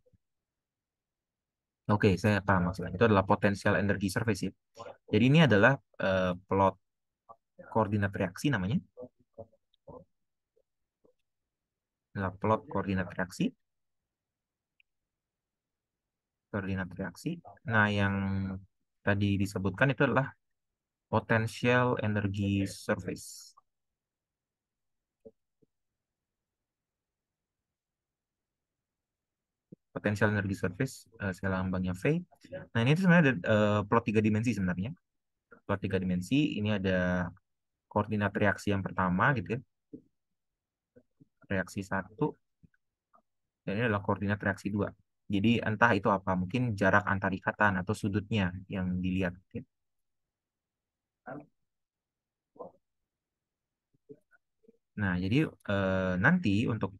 S1: Oke, saya paham maksudnya. Itu adalah potensial energi surface ya. Jadi ini adalah plot koordinat reaksi namanya. Adalah plot koordinat reaksi. Koordinat reaksi. Nah, yang tadi disebutkan itu adalah potential energy surface. Potential energy surface, skala lambangnya V. Nah, ini tuh sebenarnya ada plot 3 dimensi sebenarnya. Plot 3 dimensi, ini ada koordinat reaksi yang pertama gitu ya. Reaksi 1, dan ini adalah koordinat reaksi 2. Jadi entah itu apa, mungkin jarak antar ikatan atau sudutnya yang dilihat. Ya. Nah, jadi nanti untuk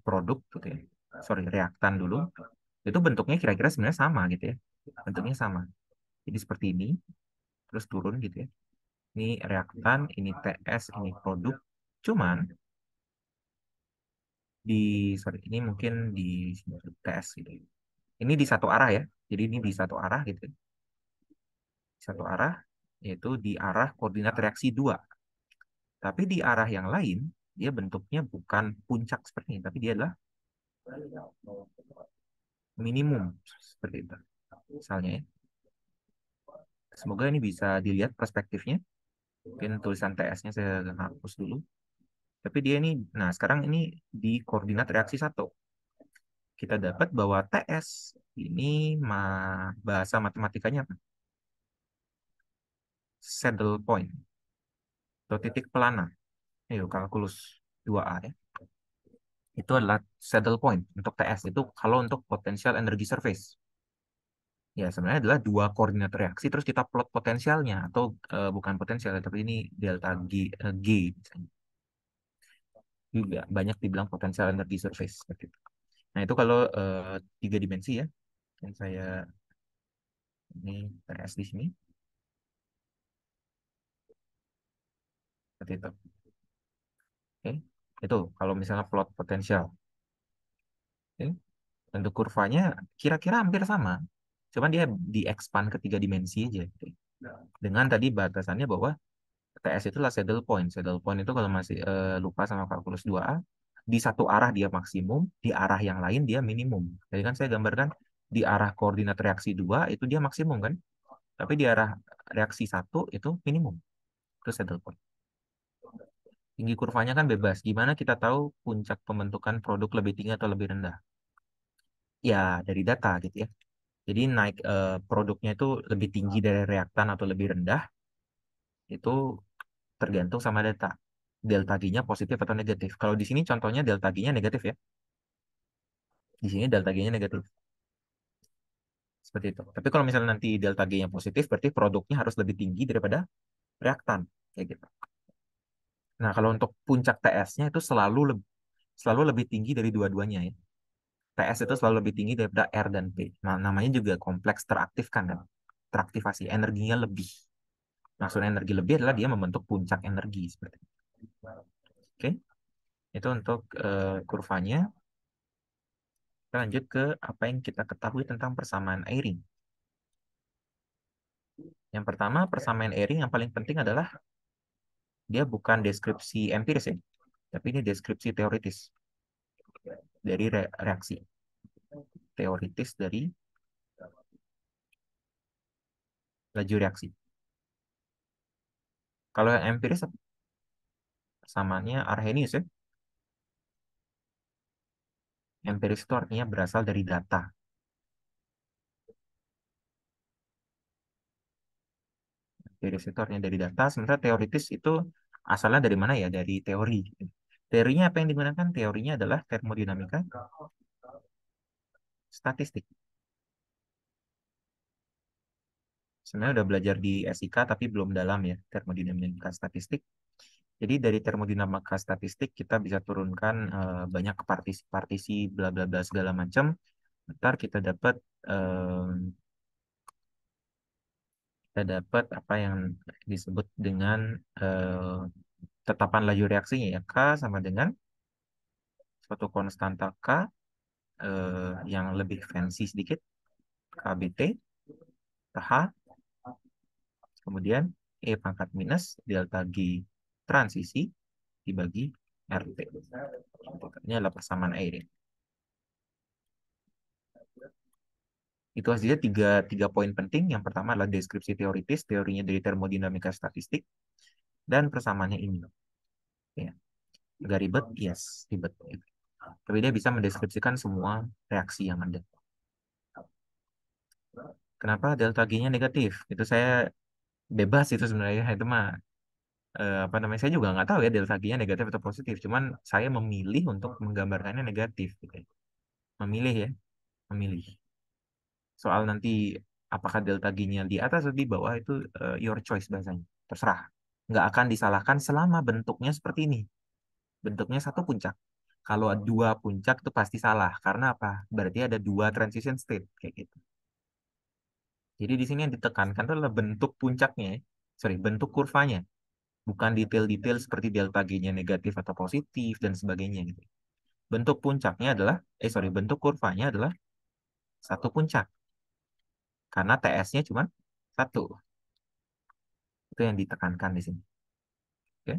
S1: produk gitu ya, sorry reaktan dulu, itu bentuknya kira-kira sebenarnya sama gitu ya, bentuknya sama. Jadi seperti ini, terus turun gitu ya. Ini reaktan, ini TS, ini produk. Cuman di sorry ini mungkin di TS gitu. Ini di satu arah ya. Jadi ini di satu arah gitu. Di satu arah yaitu di arah koordinat reaksi 2. Tapi di arah yang lain dia bentuknya bukan puncak seperti ini, tapi dia adalah minimum seperti itu. Misalnya ya. Semoga ini bisa dilihat perspektifnya. Mungkin tulisan TS-nya saya hapus dulu. Tapi dia ini, nah sekarang ini di koordinat reaksi 1. Kita dapat bahwa TS ini bahasa matematikanya apa? Saddle point atau titik pelana. Ayo kalkulus 2A ya. Itu adalah saddle point untuk TS itu kalau untuk potential energy surface. Ya sebenarnya adalah 2 koordinat reaksi terus kita plot potensialnya atau bukan potensial tapi ini delta G, G misalnya. Juga banyak dibilang potensial energy surface seperti itu. Nah itu kalau 3 dimensi ya. Yang saya ini TS di sini seperti itu. Oke. Itu kalau misalnya plot potensial. Oke. Bentuk kurvanya kira-kira hampir sama. Cuman dia di-expand ke 3 dimensi aja. Oke. Dengan tadi batasannya bahwa TS itulah saddle point. Saddle point itu kalau masih lupa sama kalkulus 2A, di satu arah dia maksimum, di arah yang lain dia minimum. Jadi kan saya gambarkan di arah koordinat reaksi 2 itu dia maksimum kan? Tapi di arah reaksi 1 itu minimum. Itu saddle point. Tinggi kurvanya kan bebas. Gimana kita tahu puncak pembentukan produk lebih tinggi atau lebih rendah? Ya, dari data gitu ya. Jadi naik produknya itu lebih tinggi dari reaktan atau lebih rendah, itu tergantung sama data. Delta G-nya positif atau negatif. Kalau di sini contohnya delta G-nya negatif ya. Di sini delta G-nya negatif. Seperti itu. Tapi kalau misalnya nanti delta G-nya positif, berarti produknya harus lebih tinggi daripada reaktan. Kayak gitu. Nah, kalau untuk puncak TS-nya itu selalu lebih tinggi dari dua-duanya ya. TS itu selalu lebih tinggi daripada R dan P. Nah, namanya juga kompleks teraktifkan kan. Teraktivasi, energinya lebih. Maksud energi lebih adalah dia membentuk puncak energi seperti itu. Oke, itu untuk kurvanya. Kita lanjut ke apa yang kita ketahui tentang persamaan Eyring. Yang pertama, persamaan Eyring yang paling penting adalah dia bukan deskripsi empiris ya, tapi ini deskripsi teoritis dari reaksi. Teoritis dari laju reaksi. Kalau yang empiris samanya Arrhenius ya. Empiris itu artinya berasal dari data. Empiris itu artinya dari data, sementara teoritis itu asalnya dari mana ya? Dari teori. Teorinya apa yang digunakan? Teorinya adalah termodinamika statistik. Sebenarnya udah belajar di SIK tapi belum dalam ya termodinamika statistik. Jadi dari termodinamika statistik kita bisa turunkan banyak partisi-partisi bla bla bla segala macam. Ntar eh, kita dapat apa yang disebut dengan eh, tetapan laju reaksinya ya, K sama dengan suatu konstanta K yang lebih fancy sedikit, KBT per H, kemudian E pangkat minus delta G transisi dibagi RT. Ini adalah persamaan air ya. Itu hasilnya tiga poin penting. Yang pertama adalah deskripsi teoritis, teorinya dari termodinamika statistik, dan persamaannya ini. Ya. Agak ribet, yes, ribet. Tapi dia bisa mendeskripsikan semua reaksi yang ada. Kenapa delta G-nya negatif? Itu saya bebas itu sebenarnya. Itu mah apa namanya? Saya juga nggak tahu ya delta G-nya negatif atau positif. Cuman saya memilih untuk menggambarkannya negatif. Gitu ya. Memilih ya, memilih. Soal nanti apakah delta G-nya di atas atau di bawah itu your choice bahasanya. Terserah. Nggak akan disalahkan selama bentuknya seperti ini. Bentuknya satu puncak. Kalau dua puncak itu pasti salah. Karena apa? Berarti ada dua transition state kayak gitu. Jadi di sini yang ditekankan itu adalah bentuk puncaknya, ya. Sorry, bentuk kurvanya, bukan detail-detail seperti delta G-nya negatif atau positif dan sebagainya gitu. Bentuk puncaknya adalah, sorry, bentuk kurvanya adalah satu puncak, karena TS-nya cuma satu. Itu yang ditekankan di sini. Oke,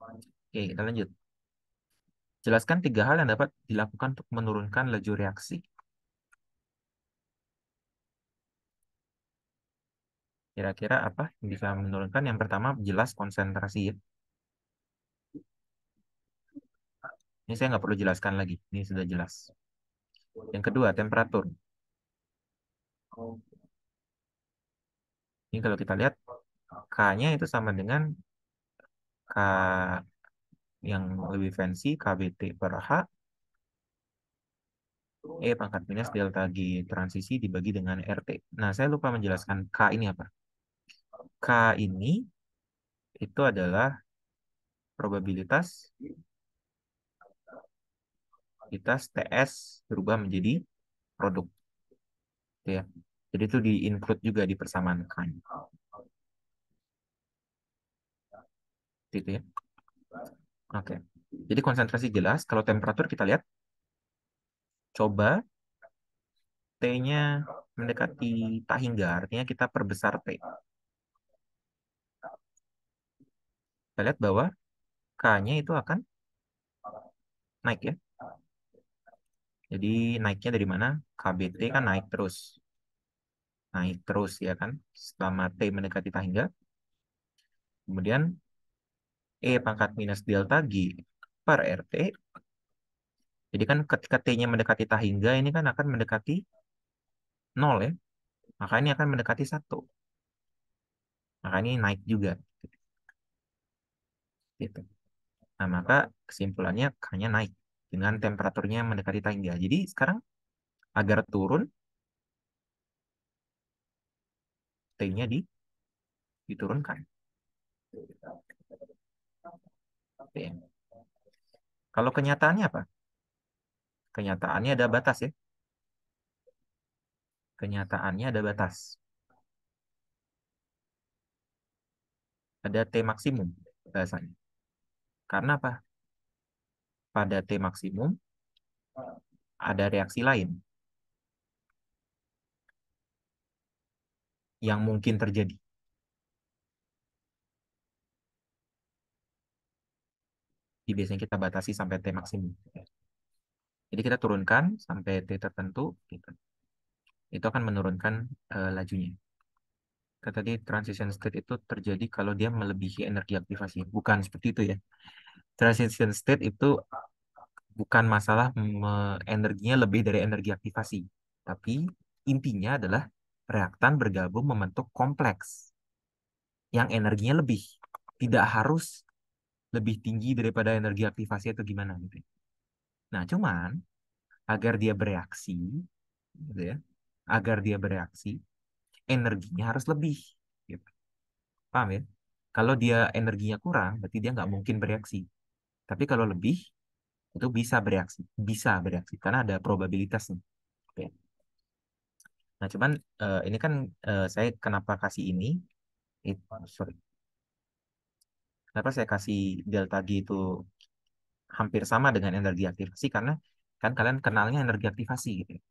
S1: oke, kita lanjut. Jelaskan tiga hal yang dapat dilakukan untuk menurunkan laju reaksi. Kira-kira apa yang bisa menurunkan? Yang pertama, jelas konsentrasi ya. Ini saya nggak perlu jelaskan lagi. Ini sudah jelas. Yang kedua, temperatur. Ini kalau kita lihat, K-nya itu sama dengan K yang lebih fancy, KBT per H, E pangkat minus delta G transisi dibagi dengan RT. Nah, saya lupa menjelaskan K ini apa. K ini itu adalah probabilitas TS berubah menjadi produk. Gitu ya. Jadi itu di-include juga di persamaan K. Gitu ya. Oke. Jadi konsentrasi jelas. Kalau temperatur kita lihat, coba T-nya mendekati tak hingga, artinya kita perbesar T. Kita lihat bahwa K-nya itu akan naik ya. Jadi naiknya dari mana? KBT kan naik terus. Naik terus ya kan. Selama T mendekati tak hingga. Kemudian E pangkat minus delta G per RT. Jadi kan ketika T-nya mendekati tak hingga ini kan akan mendekati nol ya. Maka ini akan mendekati satu. Maka ini naik juga. Gitu. Nah, maka kesimpulannya K-nya naik dengan temperaturnya mendekati tak hingga. Jadi sekarang agar turun, T-nya diturunkan. Oke. Kalau kenyataannya apa? Kenyataannya ada batas ya. Kenyataannya ada batas. Ada T maksimum bahasanya. Karena apa? Pada T maksimum ada reaksi lain yang mungkin terjadi. Jadi biasanya kita batasi sampai T maksimum. Jadi kita turunkan sampai T tertentu, gitu. Itu akan menurunkan lajunya. Kata dia transition state itu terjadi kalau dia melebihi energi aktivasi. Bukan seperti itu ya. Transition state itu bukan masalah energinya lebih dari energi aktivasi. Tapi intinya adalah reaktan bergabung membentuk kompleks yang energinya lebih. Tidak harus lebih tinggi daripada energi aktivasi atau gimana gitu. Nah, cuman agar dia bereaksi, gitu ya, agar dia bereaksi, energinya harus lebih. Gitu. Paham ya? Kalau dia energinya kurang, berarti dia nggak mungkin bereaksi. Tapi kalau lebih, itu bisa bereaksi karena ada probabilitasnya. Oke. Nah, cuman ini kan saya kenapa kasih ini? Sorry, kenapa saya kasih delta G itu hampir sama dengan energi aktivasi karena kan kalian kenalnya energi aktivasi gitu. Ya.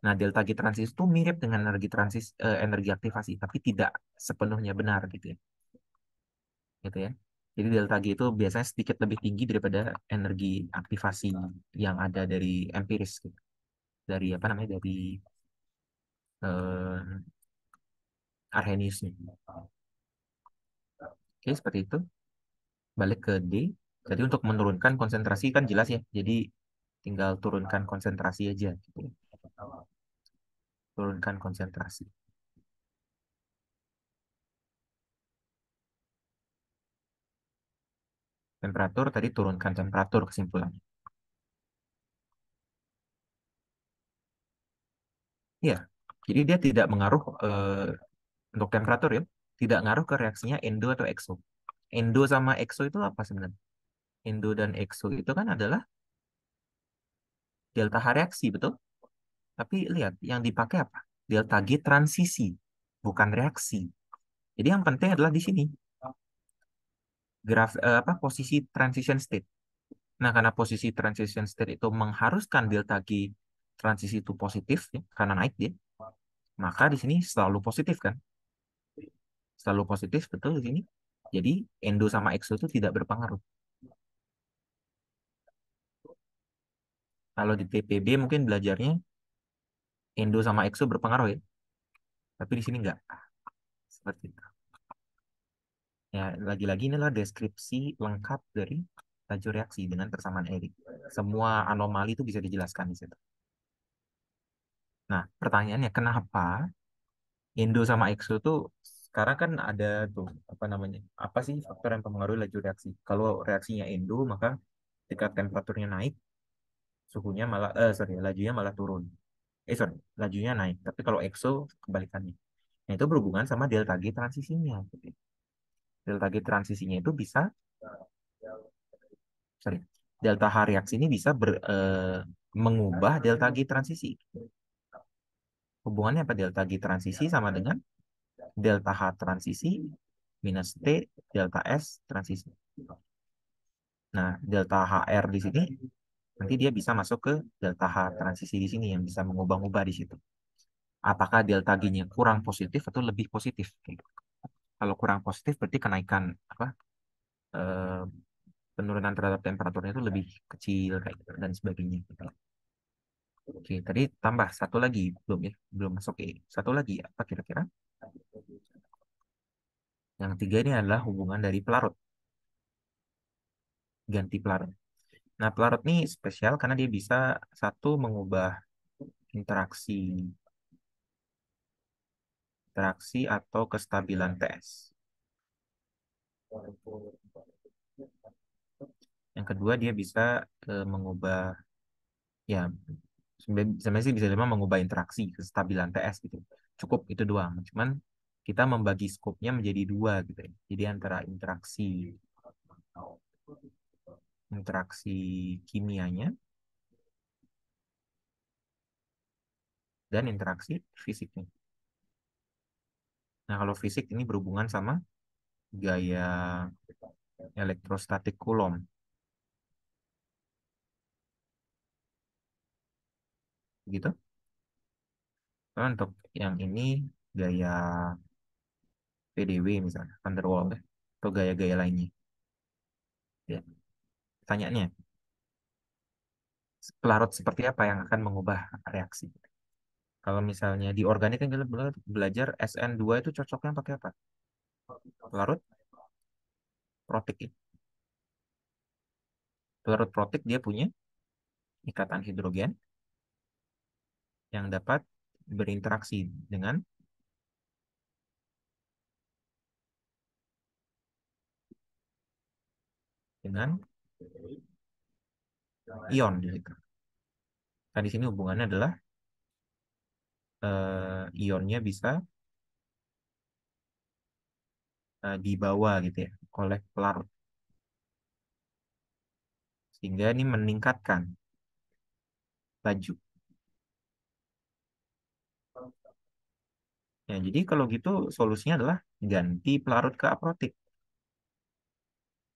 S1: Nah, delta G transisi itu mirip dengan energi aktivasi, tapi tidak sepenuhnya benar gitu ya. Gitu ya. Jadi delta G itu biasanya sedikit lebih tinggi daripada energi aktivasi yang ada dari empiris gitu. Dari apa namanya? Dari eh, Arrhenius nih. Oke, seperti itu. Balik ke D. Jadi untuk menurunkan konsentrasi kan jelas ya. Jadi tinggal turunkan konsentrasi aja gitu ya. Turunkan konsentrasi. Temperatur tadi turunkan temperatur kesimpulannya. Iya. Jadi dia tidak mengaruh untuk temperatur ya. Tidak ngaruh ke reaksinya endo atau exo. Endo sama exo itu apa sebenarnya? Endo dan exo itu kan adalah delta H reaksi, betul? Tapi lihat, yang dipakai apa? Delta G transisi, bukan reaksi. Jadi yang penting adalah di sini, apa posisi transition state. Nah, karena posisi transition state itu mengharuskan delta G transisi itu positif, ya, karena naik dia, maka di sini selalu positif kan? Selalu positif, betul di sini. Jadi, endo sama exo itu tidak berpengaruh. Kalau di TPB mungkin belajarnya endo sama exo berpengaruh ya, tapi di sini enggak. Seperti itu. Ya, lagi-lagi inilah deskripsi lengkap dari laju reaksi dengan persamaan Erik. Semua anomali itu bisa dijelaskan di situ. Nah, pertanyaannya kenapa Indo sama EXO tuh sekarang kan ada tuh apa namanya? Apa sih faktor yang mempengaruhi laju reaksi? Kalau reaksinya Indo, maka ketika temperaturnya naik, suhunya malah sorry, lajunya malah turun. Sorry, lajunya naik. Tapi kalau EXO kebalikannya. Nah, itu berhubungan sama delta G transisinya. Delta G transisinya itu bisa, sorry, delta H reaksi ini bisa mengubah delta G transisi. Hubungannya apa delta G transisi sama dengan delta H transisi minus T delta S transisi. Nah, delta HR di sini nanti dia bisa masuk ke delta H transisi di sini yang bisa mengubah-ubah di situ. Apakah delta G-nya kurang positif atau lebih positif? Kalau kurang positif berarti kenaikan apa eh, penurunan terhadap temperaturnya itu lebih kecil kayak gitu, dan sebagainya. Gitu. Oke, tadi tambah satu lagi belum ya? Belum masuk E. Satu lagi apa kira-kira? Yang tiga ini adalah hubungan dari pelarut, ganti pelarut. Nah, pelarut ini spesial karena dia bisa satu mengubah interaksi interaksi atau kestabilan TS. Yang kedua dia bisa mengubah ya sebenarnya sih bisa memang mengubah interaksi kestabilan TS gitu. Cukup itu doang. Cuman kita membagi skopnya menjadi dua gitu ya. Jadi antara interaksi kimianya dan interaksi fisiknya. Nah, kalau fisik ini berhubungan sama gaya elektrostatik Coulomb gitu. Nah, untuk yang ini gaya PDW misalnya, Van der Waals ya, atau gaya-gaya lainnya. Ya. Pertanyaannya, pelarut seperti apa yang akan mengubah reaksi? Kalau misalnya di organik kan kita belajar SN2 itu cocoknya pakai apa? Pelarut protik ya. Pelarut protik dia punya ikatan hidrogen yang dapat berinteraksi dengan ion di situ. Nah, di sini hubungannya adalah ionnya bisa dibawa gitu ya oleh pelarut sehingga ini meningkatkan laju. Ya, jadi kalau gitu solusinya adalah ganti pelarut ke aprotik.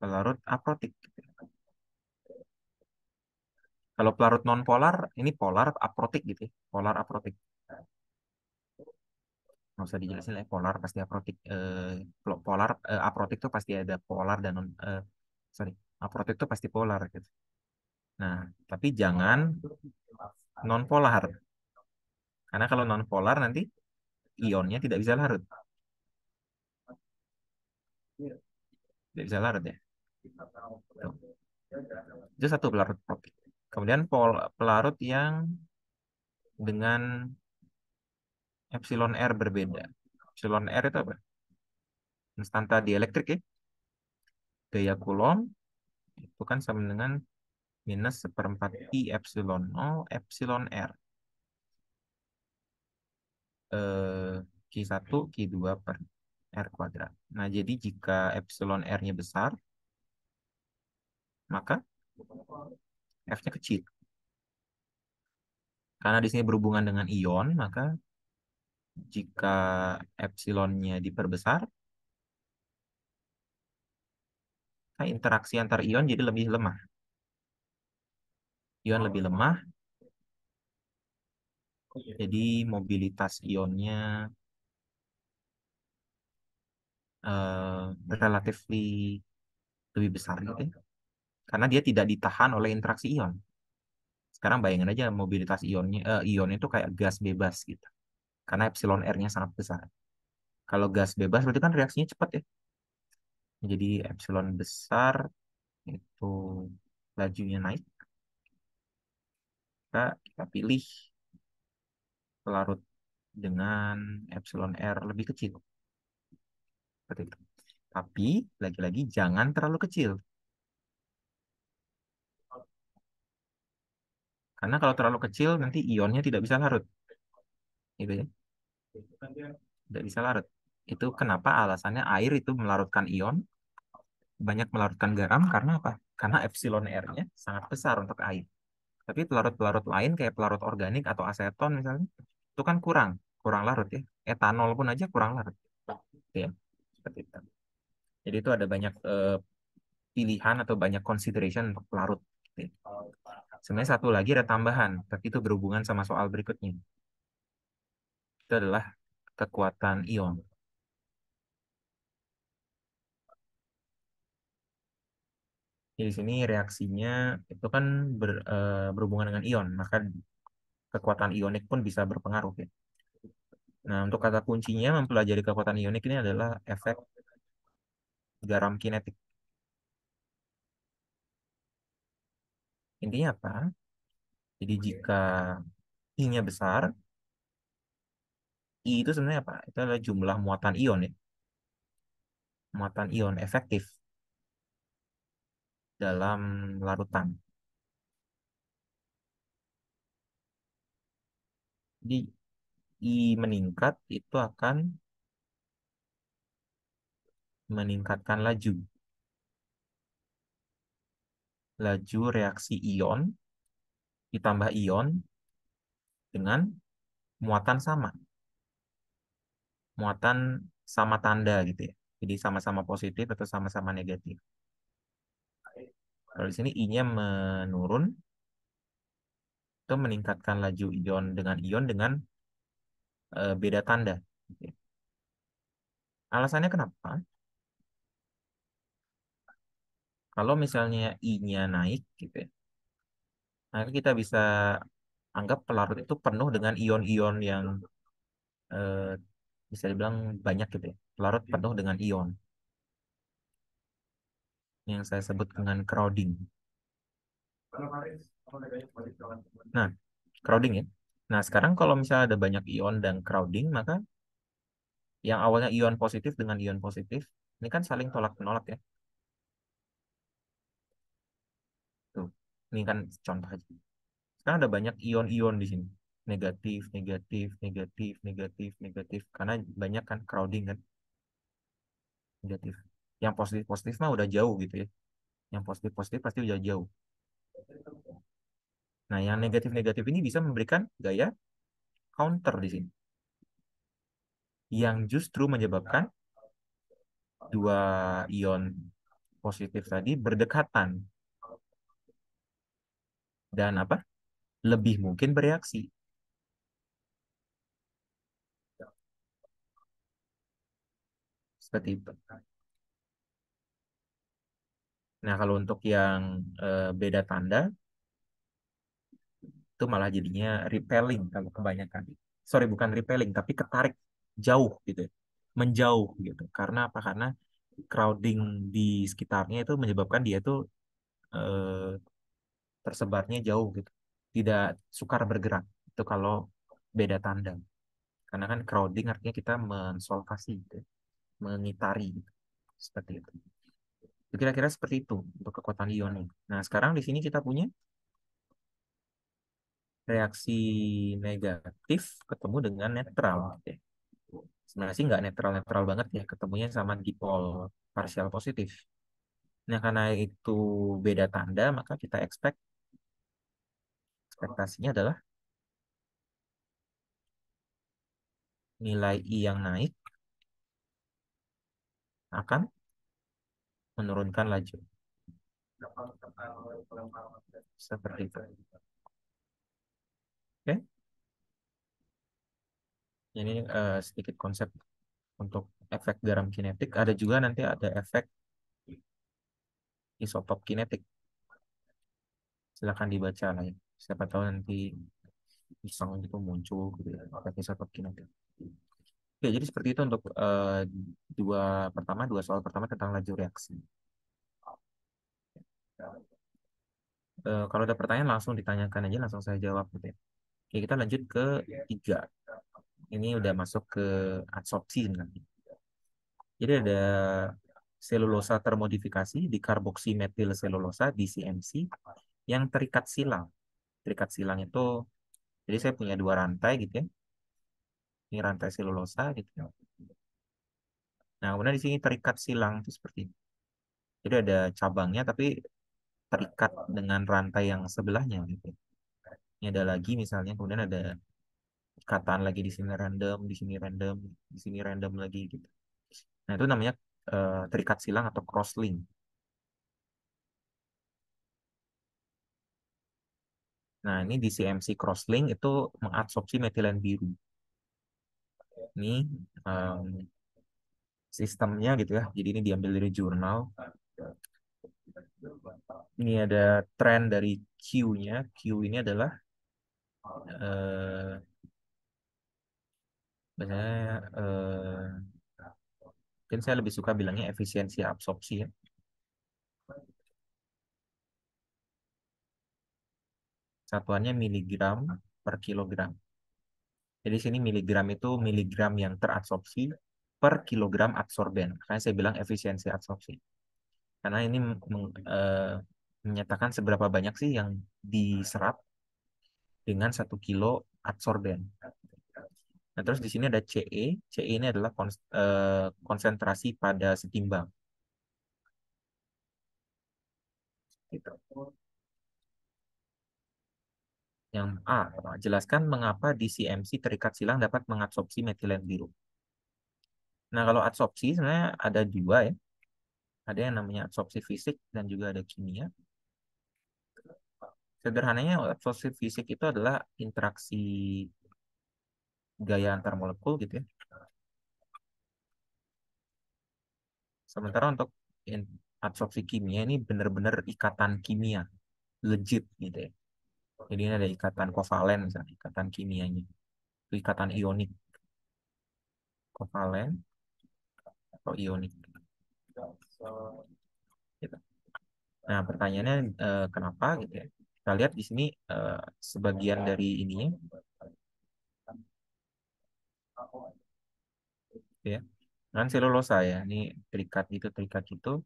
S1: Pelarut aprotik. Kalau pelarut non polar, ini polar aprotik gitu ya. Polar aprotik. Nggak usah dijelasin lah ya, polar pasti aprotik. Polar aprotik tuh pasti ada polar dan non sorry, aprotik tuh pasti polar gitu. Nah, tapi jangan non polar. Karena kalau non polar nanti ionnya tidak bisa larut. Tidak bisa larut ya. Tuh. Itu satu pelarut aprotik. Kemudian pelarut yang dengan epsilon R berbeda. Epsilon R itu apa? Konstanta dielektrik ya. Gaya Coulomb itu kan sama dengan minus seperempat I epsilon nol epsilon R. Q1 Q2 per R kuadrat. Nah, jadi jika epsilon R-nya besar, maka F-nya kecil. Karena di sini berhubungan dengan ion, maka jika epsilonnya diperbesar, nah interaksi antar ion jadi lebih lemah. Ion lebih lemah, jadi mobilitas ionnya relatively lebih besar gitu ya. Karena dia tidak ditahan oleh interaksi ion. Sekarang bayangin aja mobilitas ion itu kayak gas bebas gitu. Karena epsilon R-nya sangat besar. Kalau gas bebas berarti kan reaksinya cepat ya. Jadi epsilon besar itu lajunya naik. Kita pilih pelarut dengan epsilon R lebih kecil. Seperti itu. Tapi lagi-lagi jangan terlalu kecil. Karena kalau terlalu kecil nanti ionnya tidak bisa larut. Gitu ya. Tidak bisa larut. Itu kenapa alasannya air itu melarutkan ion, banyak melarutkan garam karena apa? Karena epsilon R-nya sangat besar untuk air. Tapi pelarut-pelarut lain kayak pelarut organik atau aseton misalnya, itu kan kurang, kurang larut ya. Etanol pun aja kurang larut. Gitu ya. Seperti itu. Jadi itu ada banyak pilihan atau banyak consideration untuk pelarut. Gitu ya. Sebenarnya satu lagi ada tambahan, tapi itu berhubungan sama soal berikutnya. Itu adalah kekuatan ion. Jadi di sini reaksinya itu kan berhubungan dengan ion, maka kekuatan ionik pun bisa berpengaruh ya. Nah, untuk kata kuncinya mempelajari kekuatan ionik ini adalah efek garam kinetik. Intinya apa? Jadi jika I-nya besar, I itu sebenarnya apa? Itu adalah jumlah muatan ion ya. Muatan ion efektif dalam larutan. Jadi I meningkat itu akan meningkatkan laju reaksi ion ditambah ion dengan muatan sama, muatan sama tanda gitu ya. Jadi sama-sama positif atau sama-sama negatif. Kalau di sini I-nya menurun, itu meningkatkan laju ion dengan beda tanda. Gitu ya. Alasannya kenapa? Kalau misalnya I-nya naik, gitu ya, maka kita bisa Anggap pelarut itu penuh dengan ion-ion yang eh, bisa dibilang banyak gitu ya. Pelarut penuh dengan ion yang saya sebut dengan crowding. Nah, crowding ya. Nah, sekarang kalau misalnya ada banyak ion dan crowding, maka yang awalnya ion positif dengan ion positif, ini kan saling tolak-menolak ya. Tuh, ini kan contoh aja. Sekarang ada banyak ion-ion di sini. Negatif, negatif, negatif, negatif, negatif. Karena banyak kan crowding kan, negatif. Yang positif-positif mah udah jauh gitu ya. Yang positif-positif pasti udah jauh. Nah, yang negatif-negatif ini bisa memberikan gaya counter di sini. Yang justru menyebabkan dua ion positif tadi berdekatan dan apa? Lebih mungkin bereaksi. Seperti itu. Nah, kalau untuk yang beda tanda, itu malah jadinya repelling kalau kebanyakan. Sorry, bukan repelling, tapi ketarik jauh gitu ya. Menjauh gitu. Karena apa? Karena crowding di sekitarnya itu menyebabkan dia itu eh, tersebarnya jauh gitu. Tidak sukar bergerak. Itu kalau beda tanda. Karena kan crowding artinya kita mensolvasi gitu, ya. Mengitari gitu. Seperti itu. Kira-kira seperti itu untuk kekuatan ion ini. Nah, sekarang di sini kita punya reaksi negatif ketemu dengan netral. Gitu ya. Sebenarnya sih nggak netral-netral banget ya, ketemunya sama dipol parsial positif. Nah, karena itu beda tanda, maka kita ekspektasinya adalah nilai I yang naik akan menurunkan laju. Seperti itu. Oke, ini sedikit konsep untuk efek garam kinetik. Ada juga nanti ada efek isotop kinetik. Silakan dibaca lah ya. Siapa tahu nanti iseng itu muncul gitu ya, efek isotop kinetik. Oke, jadi seperti itu untuk dua soal pertama tentang laju reaksi. Kalau ada pertanyaan langsung ditanyakan aja, langsung saya jawab gitu ya. Oke, kita lanjut ke tiga. Ini udah masuk ke adsorpsi nanti. Jadi ada selulosa termodifikasi di karboksimetil selulosa di CMC yang terikat silang. Terikat silang itu, jadi saya punya dua rantai gitu ya. Ini rantai selulosa gitu ya. Nah, kemudian di sini terikat silang itu seperti ini. Jadi ada cabangnya tapi terikat dengan rantai yang sebelahnya gitu. Ini ada lagi misalnya, kemudian ada ikatan lagi di sini random, di sini random lagi gitu. Nah, itu namanya terikat silang atau crosslink. Nah, ini di CMC crosslink itu mengadsorpsi metilen biru. Ini em, sistemnya gitu ya. Jadi ini diambil dari jurnal. Ini ada tren dari Q-nya. Q ini adalah eh biasanya mungkin saya lebih suka bilangnya efisiensi absorpsi ya. Satuannya miligram per kilogram. Jadi sini miligram itu miligram yang terabsorpsi per kilogram absorben. Makanya saya bilang efisiensi absorpsi. Karena ini menyatakan seberapa banyak sih yang diserap dengan 1 kilo absorben. Nah, terus di sini ada CE. CE ini adalah konsentrasi pada setimbang. Gitu. Yang A, jelaskan mengapa di CMC terikat silang dapat mengabsorpsi metilen biru. Nah, kalau absorpsi sebenarnya ada dua ya. Ada yang namanya absorpsi fisik dan juga ada kimia. Sederhananya, absorpsi fisik itu adalah interaksi gaya antar molekul gitu ya. Sementara untuk absorpsi kimia ini benar-benar ikatan kimia, legit gitu ya. Jadi ini ada ikatan kovalen, misalnya ikatan kimianya, itu ikatan ionik, kovalen atau ionik. Gitu. Nah, pertanyaannya kenapa gitu ya? Kita lihat di sini sebagian dari ininya, gitu ya, kan selulosa ya, ini terikat itu.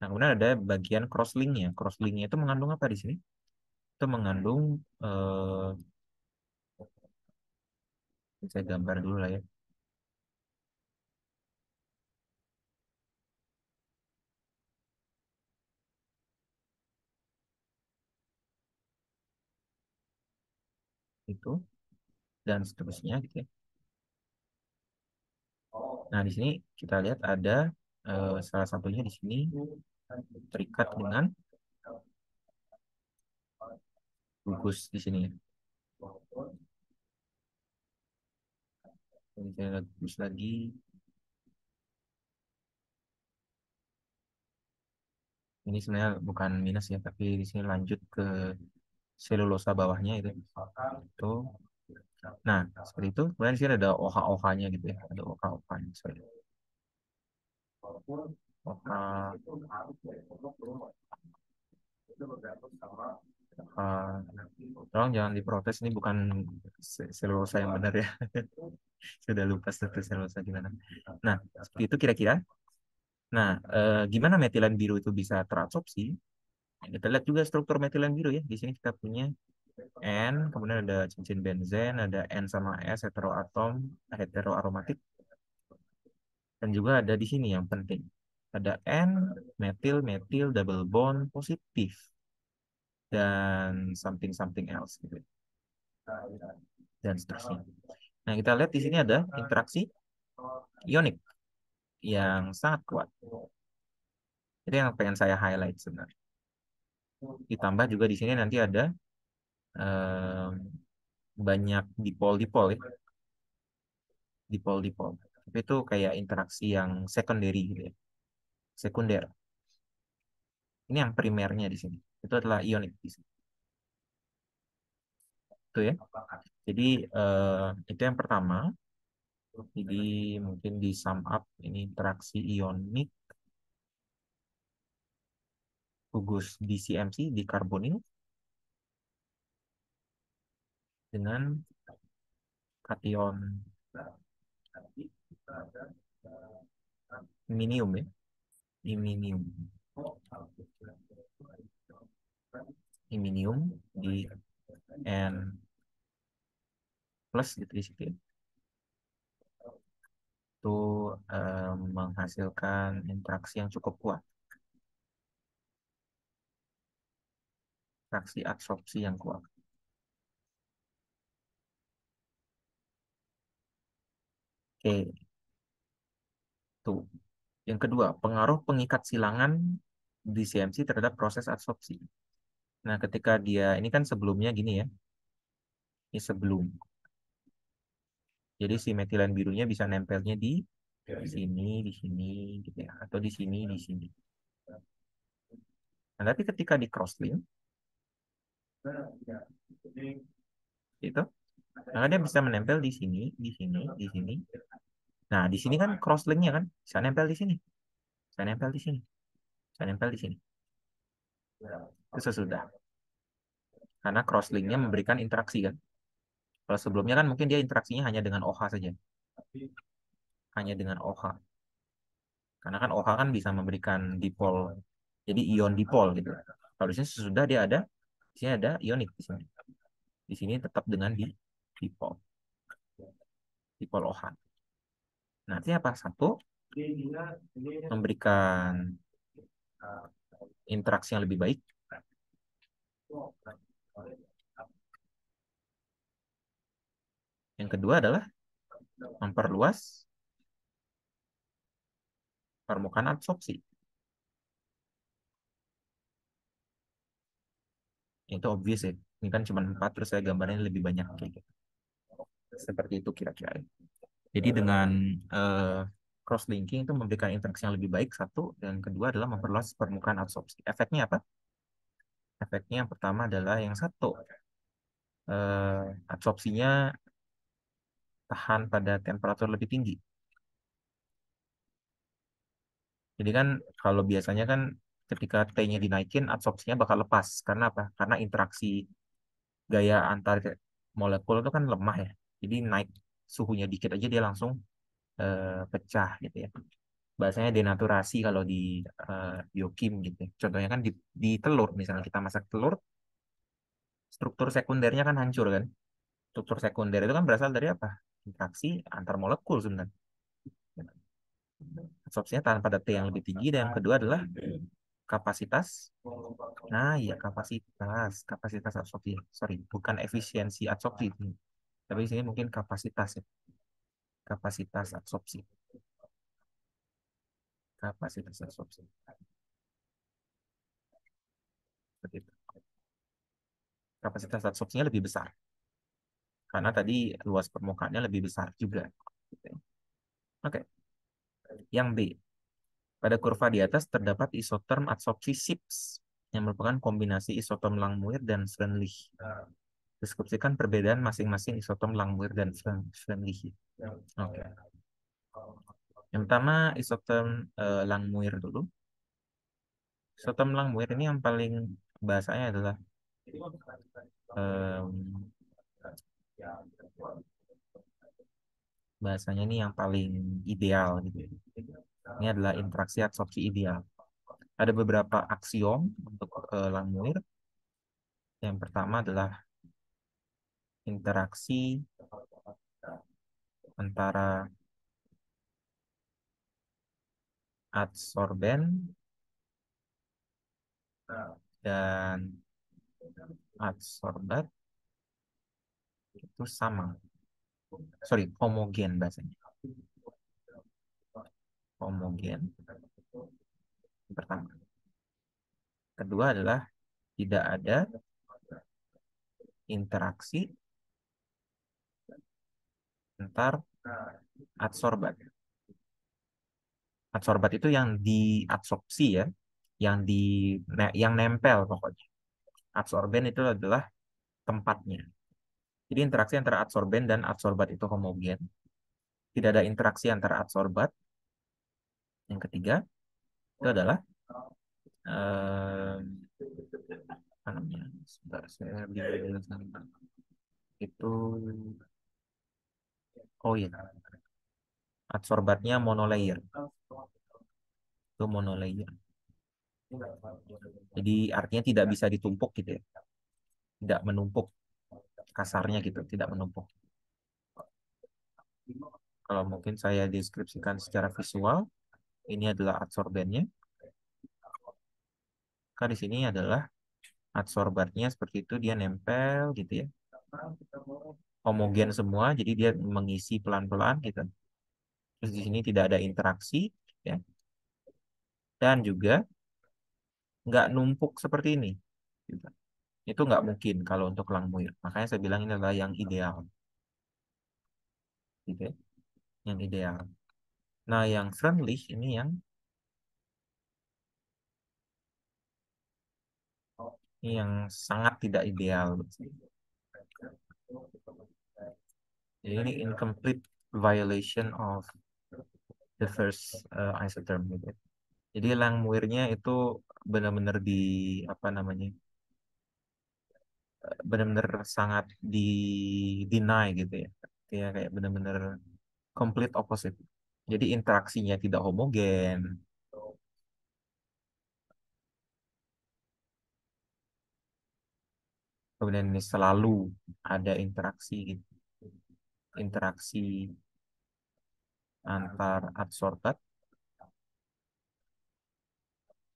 S1: Nah, kemudian ada bagian crosslinknya. Crosslinknya itu mengandung apa di sini? Itu mengandung, eh, saya gambar dulu lah ya. Itu dan seterusnya gitu ya. Nah, di sini kita lihat ada salah satunya di sini terikat dengan gugus di sini ya. Ini saya lihat gugus lagi. Ini sebenarnya bukan minus ya, tapi di sini lanjut ke selulosa bawahnya itu. Itu. Nah, seperti itu. Kemudian di sini ada OH-OH-nya gitu ya. Ada OH-OH-nya. Sorry. Tolong jangan diprotes, ini bukan selulosa yang benar ya. Sudah lupa struktur selulosa gimana. Nah, seperti itu kira-kira. Nah, gimana metilen biru itu bisa teradsorpsi? Kita lihat juga struktur metilen biru ya. Di sini kita punya N, kemudian ada cincin benzen, ada N sama S heteroatom, heteroaromatik, dan juga ada di sini yang penting. Ada N, metil, metil, double bond, positif, dan something something else gitu, dan seterusnya. Nah, kita lihat di sini ada interaksi ionik yang sangat kuat. Itu yang pengen saya highlight sebenarnya. Ditambah juga di sini nanti ada em, banyak dipol-dipol ya, dipol-dipol. Tapi itu kayak interaksi yang secondary gitu ya, sekunder. Ini yang primernya di sini. Itu adalah ionik di sini. Itu ya. Jadi itu yang pertama. Jadi mungkin di sum up ini interaksi ionik gugus DCMC di karbonil dengan kation iminium ya, iminium, iminium di N plus gitu di situ ya. Itu menghasilkan interaksi yang cukup kuat, interaksi absorpsi yang kuat. Oke, tuh. Yang kedua, pengaruh pengikat silangan di CMC terhadap proses absorpsi. Nah, ketika dia ini kan sebelumnya gini ya, ini sebelum. Jadi si metilen birunya bisa nempelnya di sini, gitu ya, atau di sini, di sini. Nah, tapi ketika di crosslink itu, maka dia bisa menempel di sini, di sini, di sini. Nah, di sini kan crosslinknya kan bisa nempel di sini, bisa nempel di sini, bisa nempel di sini. Itu sesudah. Karena crosslinknya memberikan interaksi kan. Kalau sebelumnya kan mungkin dia interaksinya hanya dengan OH saja, hanya dengan OH. Karena kan OH kan bisa memberikan dipol, jadi ion dipol gitu. Kalau di sini sesudah dia ada, di sini ada ionik di sini. Di sini tetap dengan dipol, dipol OH. Nah, artinya apa? Satu, memberikan interaksi yang lebih baik. Yang kedua adalah memperluas permukaan absorpsi. Itu obvious ya. Ini kan cuma 4, terus saya gambarnya lebih banyak kayak gitu. Seperti itu kira-kira. Jadi dengan cross-linking itu memberikan interaksi yang lebih baik, satu. Dan kedua adalah memperluas permukaan absorpsi. Efeknya apa? Efeknya yang pertama adalah yang satu. Absorpsinya tahan pada temperatur lebih tinggi. Jadi kan kalau biasanya kan ketika T-nya dinaikin, absorpsinya bakal lepas. Karena apa? Karena interaksi gaya antar molekul itu kan lemah ya. Jadi naik suhunya dikit aja dia langsung pecah gitu ya. Bahasanya denaturasi kalau di biokim gitu ya. Contohnya kan di telur, misalnya kita masak telur, struktur sekundernya kan hancur kan. Struktur sekunder itu kan berasal dari apa? Interaksi antar molekul sebenarnya. Absorpsinya tahan pada T yang lebih tinggi, dan yang kedua adalah kapasitas. Nah, iya kapasitas absorpsi. Sorry, bukan efisiensi absorpsi, tapi di sini mungkin kapasitas ya. Kapasitas absorpsi. Kapasitas absorpsi. Seperti itu. Kapasitas absorpsinya lebih besar karena tadi luas permukaannya lebih besar juga. Oke, yang B. Pada kurva di atas terdapat isoterm absorpsi SIPS yang merupakan kombinasi isoterm Langmuir dan Freundlich. Deskripsikan perbedaan masing-masing isoterm Langmuir dan Freundlich. Oke. Yang pertama isoterm Langmuir dulu. Isoterm Langmuir ini yang paling bahasanya adalah em, bahasanya ini yang paling ideal gitu ya. Ini adalah interaksi absorpsi ideal. Ada beberapa aksiom untuk Langmuir. Yang pertama adalah interaksi antara adsorben dan adsorbat itu sama. Sorry, homogen bahasanya. Homogen. Yang pertama. Kedua adalah tidak ada interaksi antar adsorbat. Adsorbat itu yang diadsorpsi ya, yang yang nempel pokoknya. Adsorben itu adalah tempatnya. Jadi interaksi antara adsorben dan adsorbat itu homogen. Tidak ada interaksi antara adsorbat. Yang ketiga itu adalah eh, apa namanya? Sebentar, saya itu oh iya, adsorbatnya monolayer. Itu monolayer. Jadi artinya tidak bisa ditumpuk gitu ya. Tidak menumpuk, kasarnya gitu, tidak menumpuk. Kalau mungkin saya deskripsikan secara visual, ini adalah adsorbennya. Kan di sini adalah adsorbatnya seperti itu, dia nempel gitu ya. Homogen semua, jadi dia mengisi pelan-pelan gitu. Terus di sini tidak ada interaksi ya. Dan juga nggak numpuk seperti ini. Gitu. Itu nggak mungkin kalau untuk Langmuir. Makanya saya bilang ini adalah yang ideal. Gitu ya. Yang ideal. Nah, yang friendly ini yang sangat tidak ideal. Jadi ini incomplete violation of the first isotherm gitu. Jadi Langmuirnya itu benar-benar di apa namanya? Benar-benar sangat di deny gitu ya. Kayak benar-benar complete opposite. Jadi interaksinya tidak homogen. Kemudian ini selalu ada interaksi gitu. Interaksi antar adsorbat,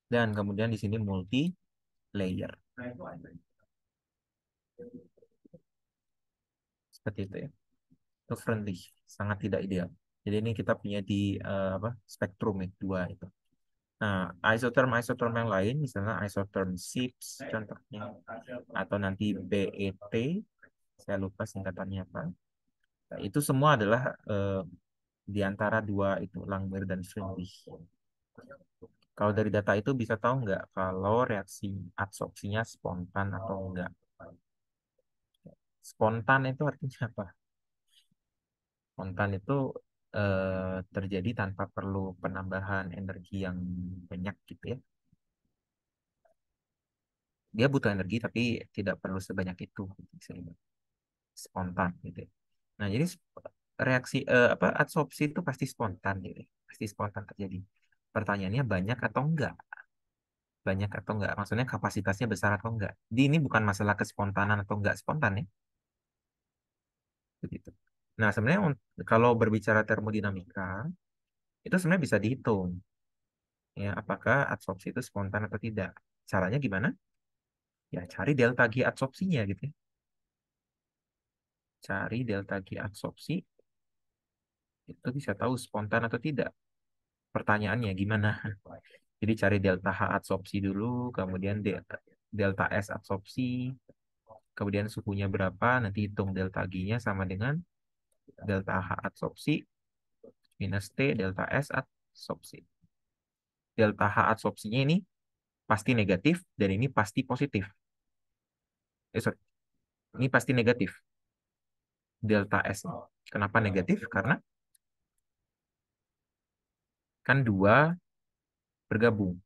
S1: dan kemudian di sini multi layer. Seperti itu ya. Itu friendly, sangat tidak ideal. Jadi ini kita punya di apa spektrum ya, dua itu. Nah, isoterm yang lain, misalnya isoterm SIPS contohnya, atau nanti BET, saya lupa singkatannya apa. Nah, itu semua adalah di antara dua itu, Langmuir dan Friendly. Kalau dari data itu bisa tahu nggak kalau reaksi adsorpsinya spontan atau enggak? Spontan itu artinya apa? Spontan itu terjadi tanpa perlu penambahan energi yang banyak gitu ya. Dia butuh energi tapi tidak perlu sebanyak itu, istilahnya. Spontan gitu ya. Nah, jadi reaksi apa adsorpsi itu pasti spontan gitu ya. Pasti spontan terjadi. Pertanyaannya banyak atau enggak? Banyak atau enggak? Maksudnya kapasitasnya besar atau enggak? Jadi ini bukan masalah kespontanan atau enggak spontan ya. Begitu. Nah, sebenarnya kalau berbicara termodinamika, itu sebenarnya bisa dihitung ya apakah adsorpsi itu spontan atau tidak. Caranya gimana? Ya cari delta G adsorpsinya gitu ya. Cari delta G adsorpsi itu bisa tahu spontan atau tidak. Pertanyaannya gimana? Jadi cari delta H adsorpsi dulu, kemudian delta S adsorpsi, kemudian suhunya berapa, nanti hitung delta G-nya sama dengan delta H adsorpsi minus T delta S adsorpsi. Delta H adsorpsinya ini pasti negatif dan ini pasti positif. Sorry, ini pasti negatif. Delta S. Kenapa negatif? Karena kan dua bergabung.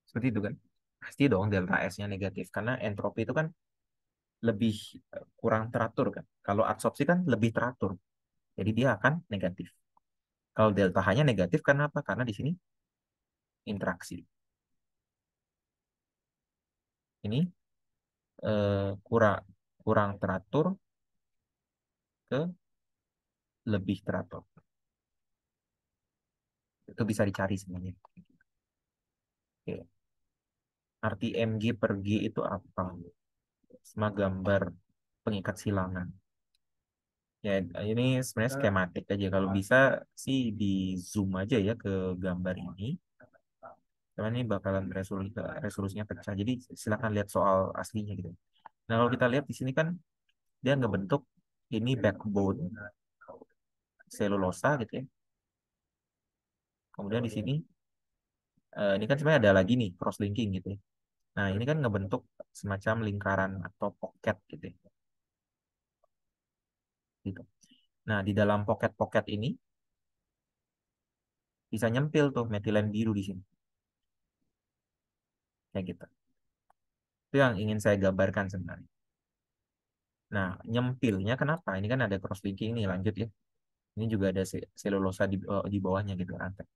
S1: Seperti itu kan? Pasti dong delta S-nya negatif. Karena entropi itu kan lebih kurang teratur kan. Kalau adsorpsi kan lebih teratur. Jadi dia akan negatif. Kalau delta H-nya negatif karena apa? Karena di sini interaksi. Ini kurang kurang teratur ke lebih teratur. Itu bisa dicari sebenarnya. Oke. Arti mg per G itu apa? Sama gambar pengikat silangan. Ya, ini sebenarnya skematik aja. Kalau bisa sih di zoom aja ya ke gambar ini. Karena ini bakalan resolusinya pecah. Jadi silakan lihat soal aslinya gitu. Nah, kalau kita lihat di sini kan dia ngebentuk ini backbone selulosa gitu ya. Kemudian di sini ini kan sebenarnya ada lagi nih cross linking gitu ya. Nah, ini kan ngebentuk semacam lingkaran atau pocket gitu ya. Gitu. Nah, di dalam pocket-pocket ini bisa nyempil tuh metilen biru di sini. Kayak gitu. Itu yang ingin saya gambarkan sebenarnya. Nah, nyempilnya kenapa? Ini kan ada cross linking nih, lanjut ya. Ini juga ada selulosa di bawahnya gitu rantai.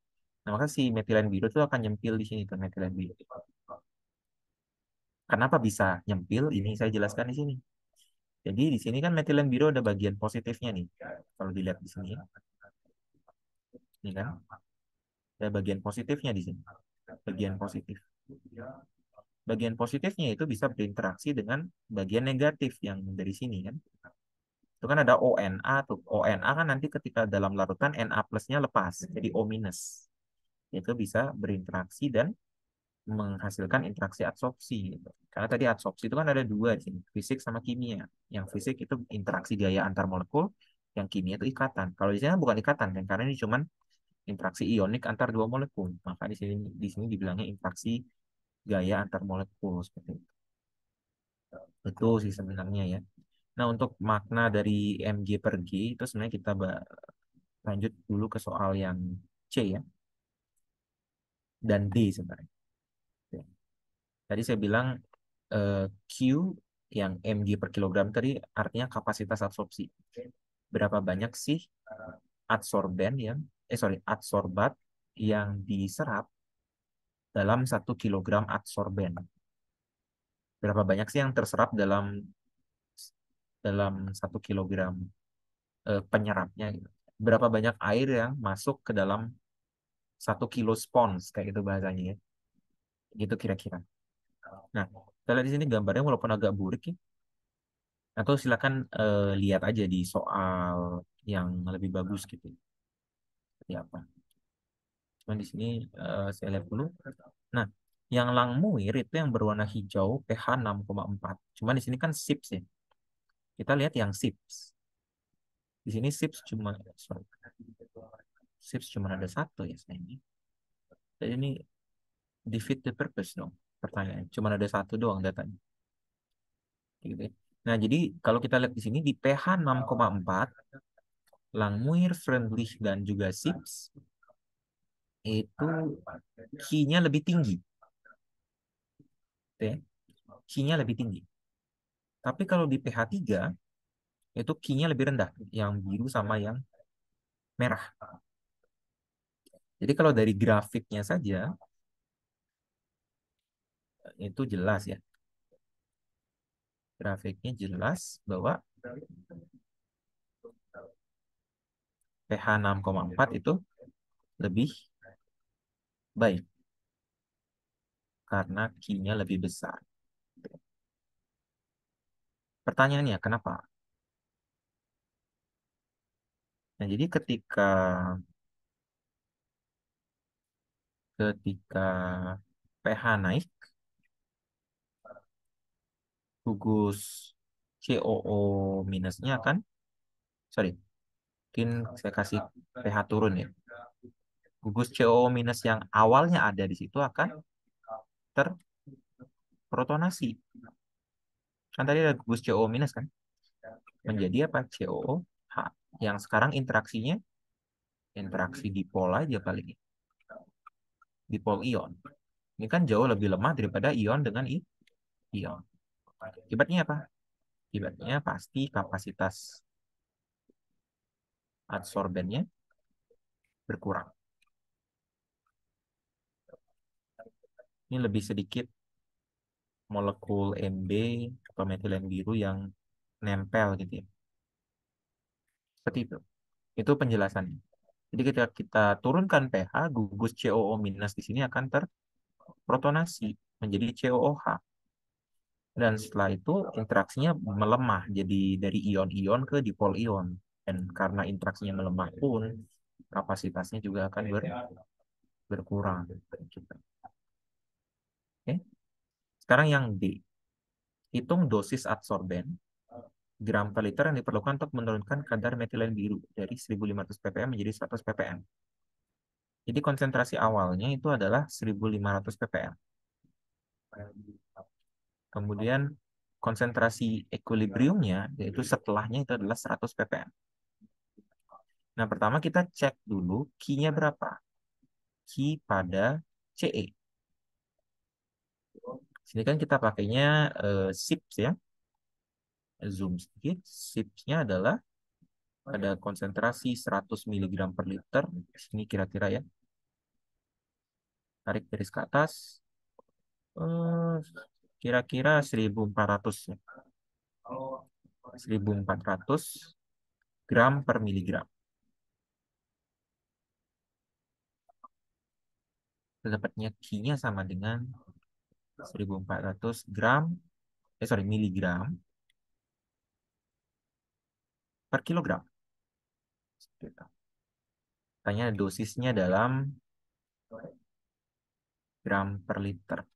S1: Nah, maka si metilen biru itu akan nyempil di sini tuh metilen biru. Kenapa bisa nyempil? Ini saya jelaskan di sini. Jadi di sini kan metilen biru ada bagian positifnya nih. Kalau dilihat di sini, ini kan ada bagian positifnya di sini. Bagian positif. Bagian positifnya itu bisa berinteraksi dengan bagian negatif yang dari sini kan. Itu kan ada ONA tuh. ONA kan nanti ketika dalam larutan Na plusnya lepas, jadi O minus. Itu bisa berinteraksi dan menghasilkan interaksi adsorpsi gitu. Karena tadi adsorpsi itu kan ada dua di sini, fisik sama kimia. Yang fisik itu interaksi gaya antar molekul, yang kimia itu ikatan. Kalau di sini kan bukan ikatan kan, karena ini cuma interaksi ionik antar dua molekul. Maka di sini dibilangnya interaksi gaya antar molekul seperti itu. Betul sih sebenarnya ya. Nah, untuk makna dari Mg per G itu sebenarnya kita lanjut dulu ke soal yang C ya, dan D sebenarnya. Tadi saya bilang Q yang mg per kilogram tadi artinya kapasitas absorpsi. Berapa banyak sih adsorben yang, adsorbat yang diserap dalam 1 kilogram adsorben? Berapa banyak sih yang terserap dalam dalam 1 kilogram penyerapnya gitu? Berapa banyak air yang masuk ke dalam 1 kilo spons kayak itu bahasanya ya? Gitu kira-kira. Nah, kita lihat di sini gambarnya walaupun agak burik ya, atau silakan lihat aja di soal yang lebih bagus gitu. Seperti apa. Cuman di sini saya lihat dulu. Nah, yang Langmuir itu yang berwarna hijau pH 6,4. Cuman di sini kan SIPS ya. Kita lihat yang SIPS. Di sini SIPS cuma sorry. SIPS cuma ada satu ya sayangnya. Jadi ini defeat the purpose dong. Pertanyaan. Cuma ada satu doang datanya. Gitu ya. Nah, jadi kalau kita lihat di sini di pH 6,4, Langmuir, Freundlich, dan juga Sips itu Qi-nya lebih tinggi. Gitu ya. Qi-nya lebih tinggi. Tapi kalau di pH 3, itu Qi-nya lebih rendah. Yang biru sama yang merah. Jadi kalau dari grafiknya saja, itu jelas ya. Grafiknya jelas bahwa pH 6,4 itu lebih baik. Karena Qi-nya lebih besar. Pertanyaannya, kenapa? Nah, jadi ketika pH naik, gugus COO minusnya akan, sorry, mungkin saya kasih pH turun ya. Gugus COO minus yang awalnya ada di situ akan terprotonasi. Kan tadi ada gugus COO minus kan? Menjadi apa? COOH. Yang sekarang interaksi dipol aja paling. Dipol ion. Ini kan jauh lebih lemah daripada ion dengan ion. Akibatnya apa? Akibatnya pasti kapasitas adsorbennya berkurang. Ini lebih sedikit molekul Mb atau metilen biru yang nempel gitu ya. Seperti itu. Itu penjelasannya. Jadi ketika kita turunkan pH, gugus COO minus di sini akan terprotonasi menjadi COOH. Dan setelah itu interaksinya melemah jadi dari ion-ion ke dipol ion. Dan karena interaksinya melemah pun kapasitasnya juga akan berkurang. Oke. Sekarang yang D. Hitung dosis adsorben gram per liter yang diperlukan untuk menurunkan kadar metilen biru dari 1500 ppm menjadi 100 ppm. Jadi konsentrasi awalnya itu adalah 1500 ppm. Kemudian konsentrasi equilibriumnya yaitu setelahnya itu adalah 100 ppm. Nah, pertama kita cek dulu Q-nya berapa. Q pada CE. Sini kan kita pakainya SIPS ya. Zoom sedikit. SIPS-nya adalah ada konsentrasi 100 mg per liter. Sini kira-kira ya. Tarik garis ke atas. Eh, Kira-kira 1400 ya. 1400 gram per miligram. Dapatnya Q-nya sama dengan 1400 gram, miligram per kilogram. Tanya dosisnya dalam gram per liter.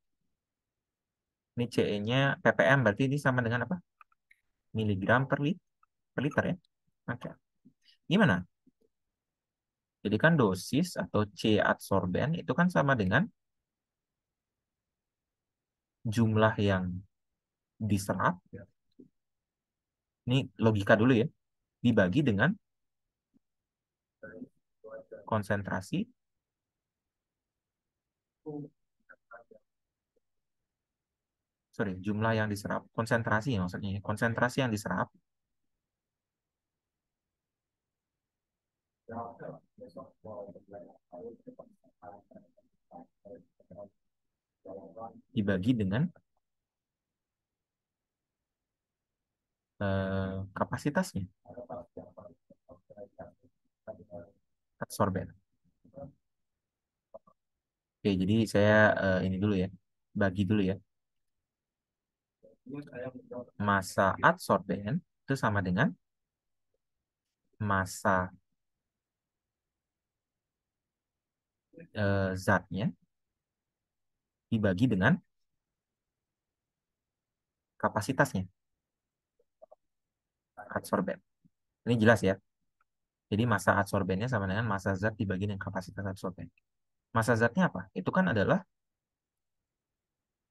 S1: Ini CE-nya ppm berarti ini sama dengan apa? Miligram per liter ya. Oke. Gimana? Jadi kan dosis atau C adsorben itu kan sama dengan jumlah yang diserap. Ini logika dulu ya. Dibagi dengan konsentrasi jumlah yang diserap, konsentrasi ya maksudnya. Konsentrasi yang diserap dibagi dengan kapasitasnya adsorben. Oke, jadi saya ini dulu ya, bagi dulu ya. Massa adsorben itu sama dengan massa zatnya dibagi dengan kapasitasnya adsorben. Ini jelas ya. Jadi massa adsorbennya sama dengan massa zat dibagi dengan kapasitas adsorben. Massa zatnya apa? Itu kan adalah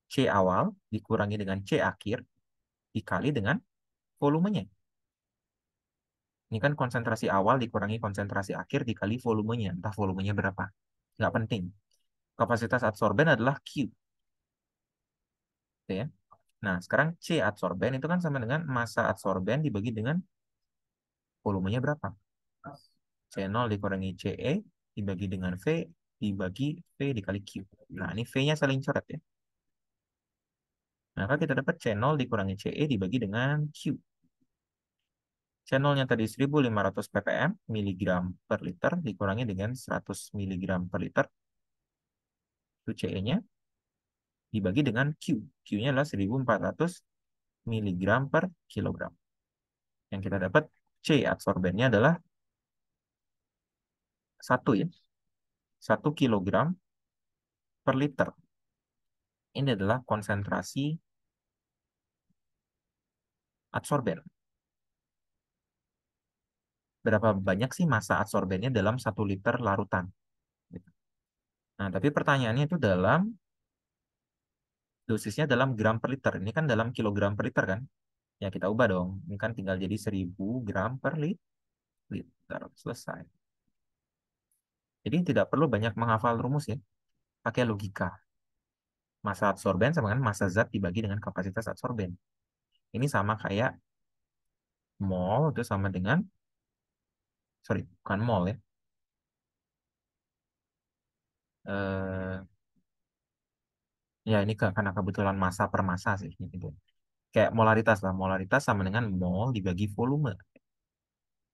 S1: C awal dikurangi dengan C akhir dikali dengan volumenya. Ini kan konsentrasi awal dikurangi konsentrasi akhir dikali volumenya. Entah volumenya berapa. Nggak penting. Kapasitas adsorben adalah Q. Gitu ya. Nah, sekarang C adsorben itu kan sama dengan massa adsorben dibagi dengan volumenya berapa. C0 dikurangi CE dibagi dengan V dibagi V dikali Q. Nah, ini V-nya saling coret ya. Maka kita dapat C0 dikurangi CE dibagi dengan Q. C0-nya tadi 1500 ppm, miligram per liter, dikurangi dengan 100 miligram per liter. Itu CE-nya dibagi dengan Q. Q-nya adalah 1400 miligram per kilogram. Yang kita dapat C adsorbennya adalah 1 ya. 1 kilogram per liter. Ini adalah konsentrasi adsorben. Berapa banyak sih massa adsorbennya dalam 1 liter larutan? Nah, tapi pertanyaannya itu dalam dosisnya dalam gram per liter. Ini kan dalam kilogram per liter kan? Ya kita ubah dong. Ini kan tinggal jadi 1000 gram per liter. Selesai. Jadi tidak perlu banyak menghafal rumus ya. Pakai logika. Massa adsorben sama dengan massa zat dibagi dengan kapasitas adsorben. Ini sama kayak mol itu sama dengan, sorry, bukan mol ya. Eh, ya ini karena kebetulan massa per massa sih. Gitu. Kayak molaritas lah. Molaritas sama dengan mol dibagi volume.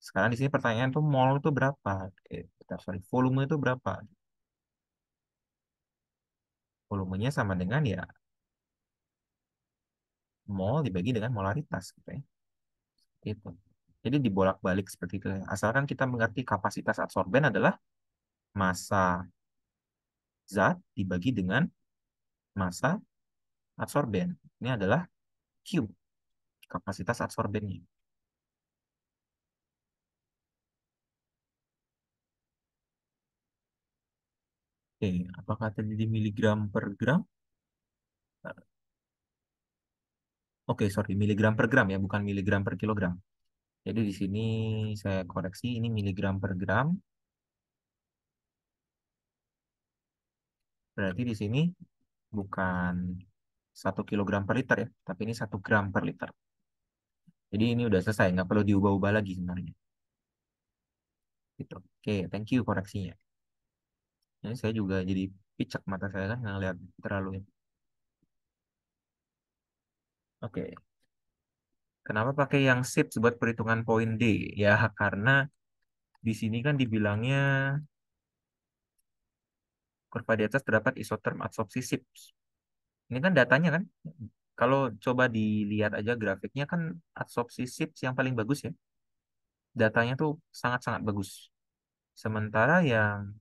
S1: Sekarang di sini pertanyaan tuh mol itu berapa? Sorry, volume itu berapa? Volumenya sama dengan ya mol dibagi dengan molaritas gitu ya. Itu. Jadi dibolak-balik seperti itu ya. Asalkan kita mengerti kapasitas adsorben adalah massa zat dibagi dengan massa adsorben. Ini adalah Q, kapasitas adsorbennya. Oke, apakah tadi di miligram per gram? Oke, sorry, miligram per gram ya, bukan miligram per kilogram. Jadi di sini saya koreksi, ini miligram per gram. Berarti di sini bukan 1 kilogram per liter ya, tapi ini 1 gram per liter. Jadi ini udah selesai, nggak perlu diubah-ubah lagi sebenarnya. Gitu. Oke, thank you koreksinya. Ini saya juga jadi picek mata saya kan ngeliat terlalu ini. Oke, kenapa pakai yang SIPS buat perhitungan poin D? Ya karena di sini kan dibilangnya kurva di atas terdapat isoterm adsorpsi SIPS. Ini kan datanya kan, kalau coba dilihat aja grafiknya kan adsorpsi SIPS yang paling bagus ya. Datanya tuh sangat-sangat bagus. Sementara yang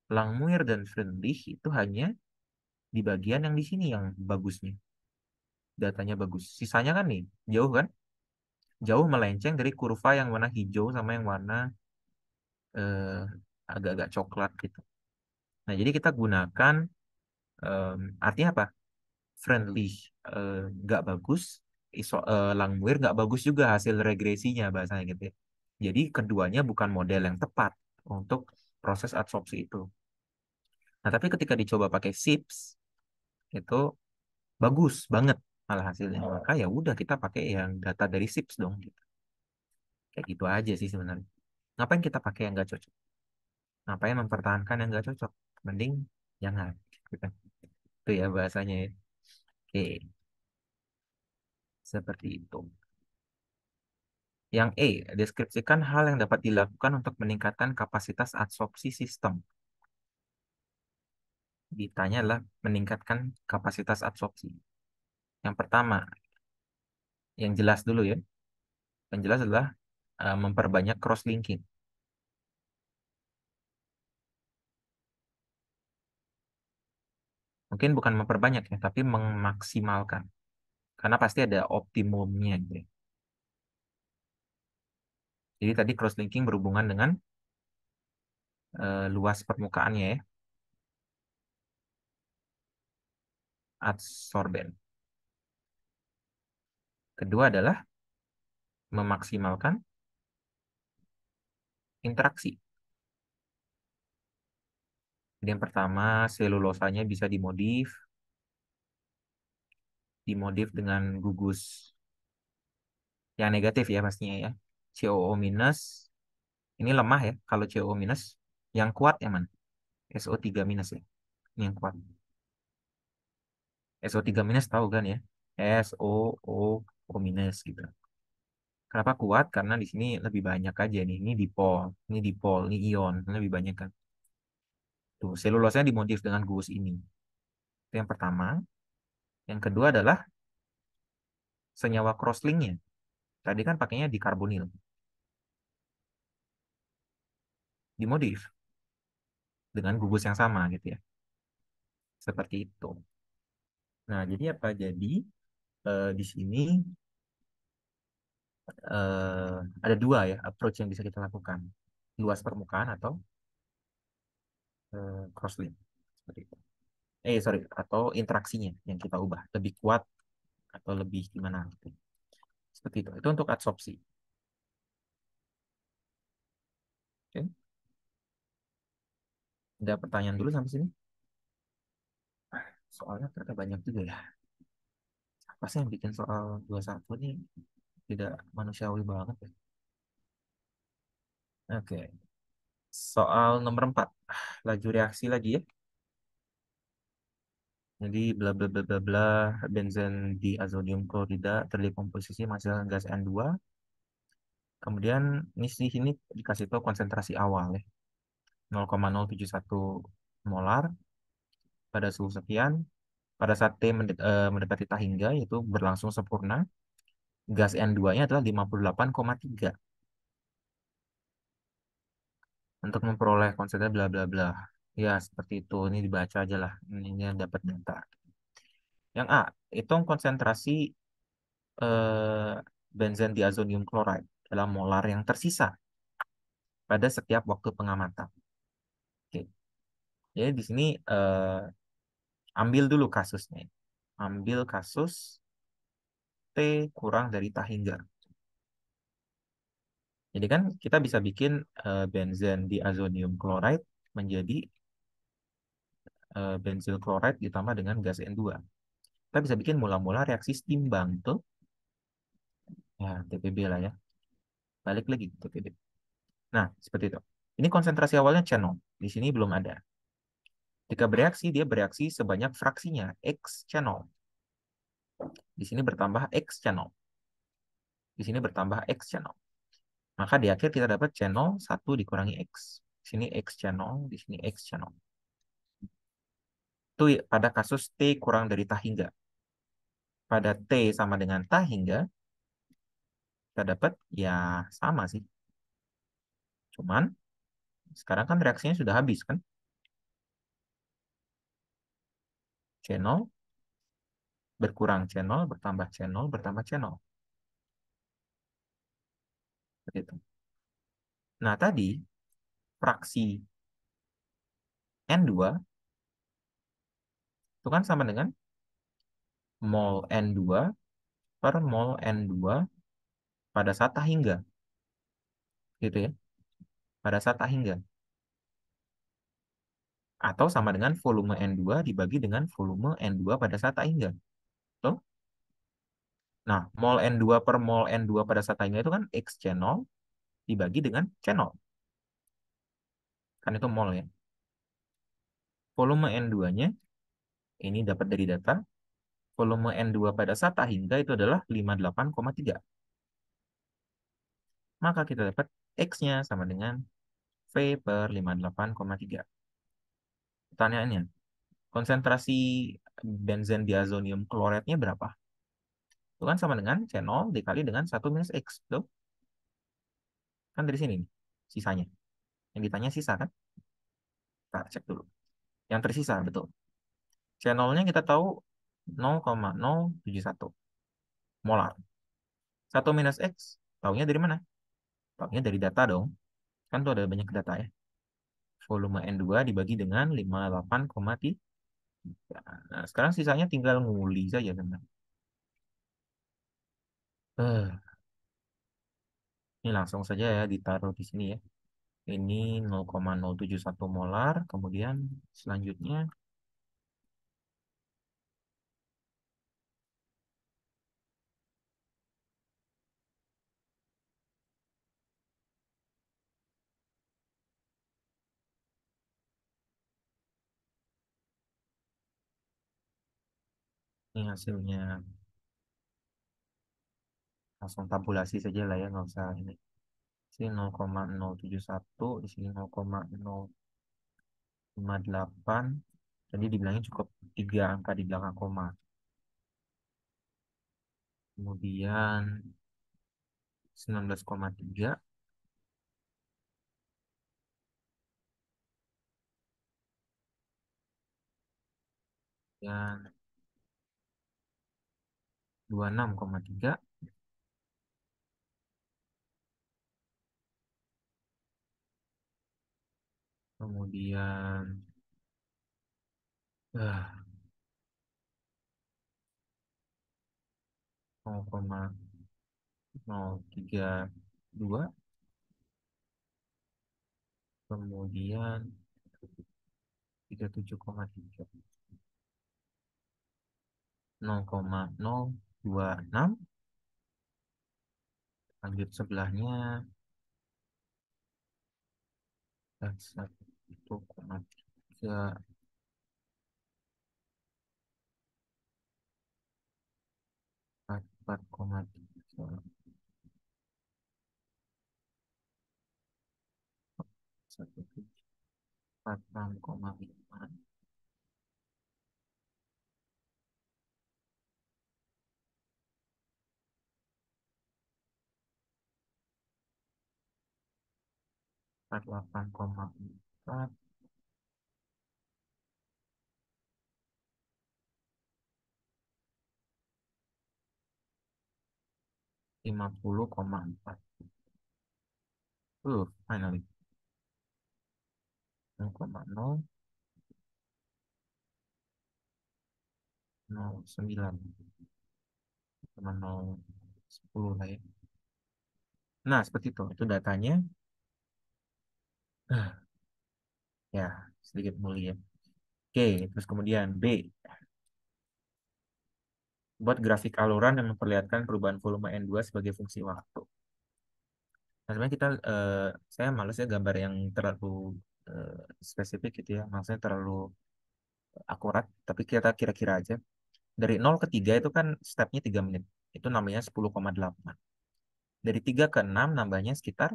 S1: Langmuir dan Freundlich itu hanya di bagian yang di sini yang bagusnya. Datanya bagus. Sisanya kan nih, jauh kan? Jauh melenceng dari kurva yang warna hijau sama yang warna eh, agak-agak coklat gitu. Nah, jadi kita gunakan artinya apa? Friendly nggak bagus, Langmuir nggak bagus juga hasil regresinya bahasanya gitu ya. Jadi keduanya bukan model yang tepat untuk proses adsorpsi itu. Nah, tapi ketika dicoba pakai SIPS itu bagus banget malah hasilnya. Maka ya udah kita pakai yang data dari SIPS dong gitu. Kayak gitu aja sih sebenarnya. Ngapain kita pakai yang nggak cocok? Ngapain mempertahankan yang nggak cocok? Mending jangan. Gitu kan. Itu ya bahasanya ya. Oke, seperti itu. Yang E, deskripsikan hal yang dapat dilakukan untuk meningkatkan kapasitas adsorpsi sistem. Ditanya adalah meningkatkan kapasitas adsorpsi. Yang pertama, yang jelas dulu ya. Yang jelas adalah memperbanyak cross-linking. Mungkin bukan memperbanyak ya, tapi memaksimalkan. Karena pasti ada optimumnya gitu ya. Jadi tadi cross-linking berhubungan dengan luas permukaannya ya, adsorben. Kedua adalah memaksimalkan interaksi. Jadi yang pertama, selulosanya bisa dimodif dengan gugus yang negatif ya pastinya ya. COO minus, ini lemah ya. Kalau COO minus, yang kuat yang mana? SO3 minus ya. Ini yang kuat. SO3 minus tahu kan ya? SOO minus gitu. Kenapa kuat? Karena di sini lebih banyak aja nih. Ini dipol, ini ion, ini lebih banyak kan. Tuh, selulosanya dimodif dengan gugus ini. Itu yang pertama. Yang kedua adalah senyawa crosslinknya. Tadi kan pakainya dikarbonil. Dimodif dengan gugus yang sama gitu ya. Seperti itu. Nah, jadi apa? Jadi di sini ada dua ya approach yang bisa kita lakukan. Luas permukaan atau crosslink. Seperti itu. Sorry, atau interaksinya yang kita ubah. Lebih kuat atau lebih gimana gitu. Seperti itu. Itu untuk adsorpsi. Oke. Ada pertanyaan dulu sampai sini? Soalnya ternyata banyak juga ya. Apa sih yang bikin soal 21 ini tidak manusiawi banget ya? Oke. Soal nomor 4. Laju reaksi lagi ya. Jadi bla bla bla bla bla benzen di azonium klorida terdekomposisi menghasilkan gas N2. Kemudian ini di sini dikasih tahu konsentrasi awal ya. 0,071 molar pada suhu sekian. Pada saat T mendekati tahingga yaitu berlangsung sempurna, gas N2-nya adalah 58,3. Untuk memperoleh konsentrasi bla bla bla. Ya, seperti itu. Ini dibaca aja lah. Ini dapat data. Yang A, hitung konsentrasi benzen diazonium chloride dalam molar yang tersisa pada setiap waktu pengamatan. Oke. Jadi di sini ambil dulu kasusnya. Ambil kasus T kurang dari tahingga. Jadi kan kita bisa bikin benzen diazonium chloride menjadi benzyl chloride ditambah dengan gas N2. Kita bisa bikin mula-mula reaksi setimbang tuh. Ya, TPB lah ya. Balik lagi ke TPB. Nah, seperti itu. Ini konsentrasi awalnya channel. Di sini belum ada. Jika bereaksi, dia bereaksi sebanyak fraksinya, X channel. Di sini bertambah X channel. Di sini bertambah X channel. Maka di akhir kita dapat channel 1 dikurangi X. Di sini X channel, di sini X channel. Itu pada kasus T kurang dari tahingga. Pada T sama dengan tahingga, kita dapat ya sama sih. Cuman sekarang kan reaksinya sudah habis kan. Channel berkurang channel, bertambah channel, bertambah channel. Begitu. Nah, tadi fraksi N2 itu kan sama dengan mol N2 per mol N2 pada saat tahingga. Gitu ya. Pada saat tahingga. Atau sama dengan volume N2 dibagi dengan volume N2 pada saat tahingga. Tuh. Nah, mol N2 per mol N2 pada saat tahingga itu kan X channel dibagi dengan channel. Kan itu mol ya. Volume N2-nya ini dapat dari data. Volume N2 pada saat tahingga itu adalah 58,3. Maka kita dapat X-nya sama dengan V per 58,3. Pertanyaannya, konsentrasi benzen diazonium kloride-nya berapa? Itu kan sama dengan C0 dikali dengan 1 minus X. Tuh. Kan dari sini nih, sisanya. Yang ditanya sisa kan? Kita cek dulu. Yang tersisa, betul. C0-nya kita tahu 0,071 molar. 1 minus X, taunya dari mana? Taunya dari data dong. Kan tuh ada banyak data ya. Volume N2 dibagi dengan 58,3. Nah, sekarang sisanya tinggal nguli saja. Teman. Eh, ini langsung saja ya ditaruh di sini ya. Ini 0,071 molar. Kemudian selanjutnya ini hasilnya langsung tabulasi saja lah ya, nggak usah ini. Sini 0,071, di sini 0,058. Tadi dibilangnya cukup tiga angka di belakang koma. Kemudian 19,3 dan 26,3. Kemudian eh, 0,032. Kemudian 37,3. 0,026. Lanjut sebelahnya 1,3, 4,3, 46,5, 48,4, 50,4. Finally 0,009 sama 0,10 lah ya. Nah, seperti itu. Itu datanya. Ah, ya, sedikit mulia. Oke, terus kemudian B. Buat grafik aluran yang memperlihatkan perubahan volume N2 sebagai fungsi waktu. Nah, sebenarnya saya males ya gambar yang terlalu eh, spesifik gitu ya. Maksudnya terlalu akurat. Tapi kita kira-kira aja. Dari 0 ke 3 itu kan stepnya 3 menit. Itu namanya 10,8. Dari 3 ke 6 nambahnya sekitar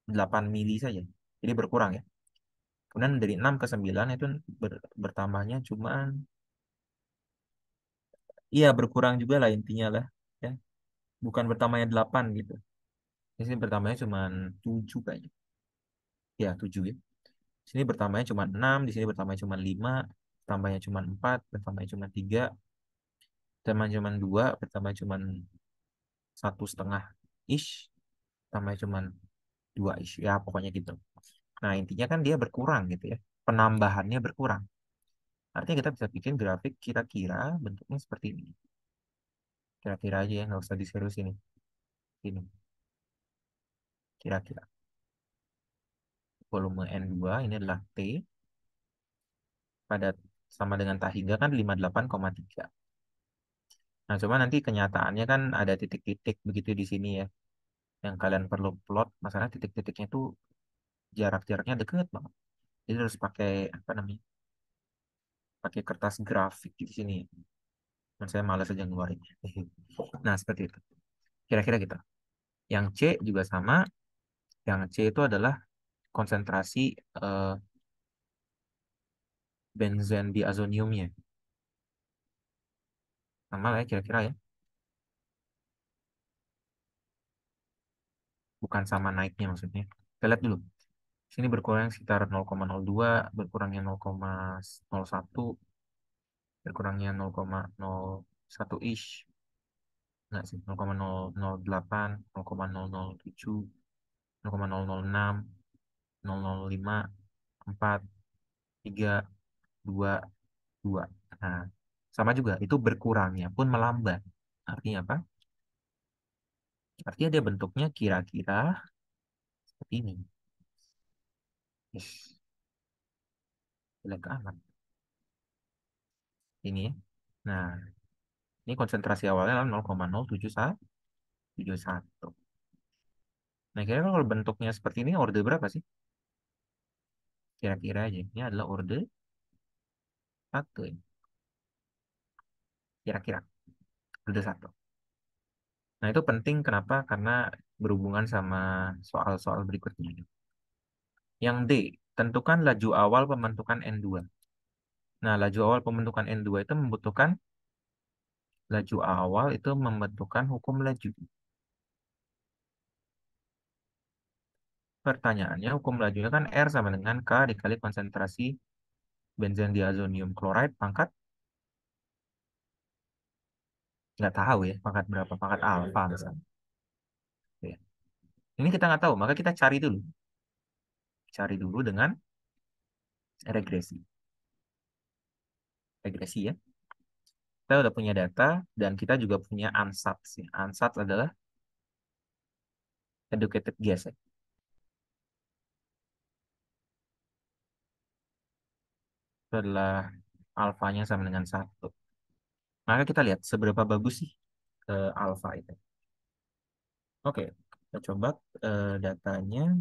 S1: 8 mili saja. Jadi berkurang ya. Kemudian dari 6 ke 9 itu bertambahnya cuman, iya berkurang juga lah intinya lah. Ya. Bukan bertambahnya 8 gitu. Di sini bertambahnya cuman 7 kayaknya. Ya 7 ya. Di sini bertambahnya cuma 6, di sini bertambahnya cuma 5, bertambahnya cuma 4, bertambahnya cuma 3, bertambahnya cuma 2, bertambahnya cuma 1,5 ish, bertambahnya cuma 2 ish. Ya pokoknya gitu. Nah intinya kan dia berkurang gitu ya. Penambahannya berkurang. Artinya kita bisa bikin grafik kira-kira bentuknya seperti ini. Kira-kira aja ya, nggak usah diserius ini. Ini kira-kira. Volume N2 ini adalah T pada sama dengan Tahingga kan 58,3. Nah, cuma nanti kenyataannya kan ada titik-titik begitu di sini ya. Yang kalian perlu plot, masalah titik-titiknya itu jarak-jaraknya deket banget. Jadi harus pakai apa namanya? Pakai kertas grafik di sini. Dan saya malas aja ngeluarin. Nah, seperti itu. Kira-kira gitu. Yang C juga sama. Yang C itu adalah konsentrasi eh, benzen diazoniumnya. Sama lah ya kira-kira ya. Bukan sama naiknya maksudnya. Kita lihat dulu. Sini berkurang sekitar 0,02, berkurangnya 0,01, berkurangnya 0,01 ish. Enggak sih, 0,008, 0,007, 0,006, 0,005, 4, 3, 2, 2. Nah, sama juga, itu berkurangnya pun melambat. Artinya apa? Artinya dia bentuknya kira-kira seperti ini. Yes, jelek amat. Ini ya. Nah, ini konsentrasi awalnya adalah 0,071. Nah, kira-kira kalau bentuknya seperti ini, orde berapa sih? Kira-kira aja. Ini adalah orde 1. Ya. Kira-kira. Orde 1. Nah, itu penting kenapa? Karena berhubungan sama soal-soal berikutnya. Yang D, tentukan laju awal pembentukan N2. Nah, laju awal pembentukan N2 itu membutuhkan laju awal itu membentukan hukum laju. Pertanyaannya, hukum lajunya kan R sama dengan K dikali konsentrasi benzen diazonium klorida pangkat nggak tahu ya pangkat berapa, pangkat alfa misalnya. Ya. Ini kita nggak tahu, maka kita cari dulu. Cari dulu dengan regresi. Regresi ya. Kita udah punya data dan kita juga punya ansatz. Ya. Ansatz adalah educated guess ya. Itu adalah alfanya sama dengan 1. Maka kita lihat seberapa bagus sih alfa itu. Oke, kita coba datanya.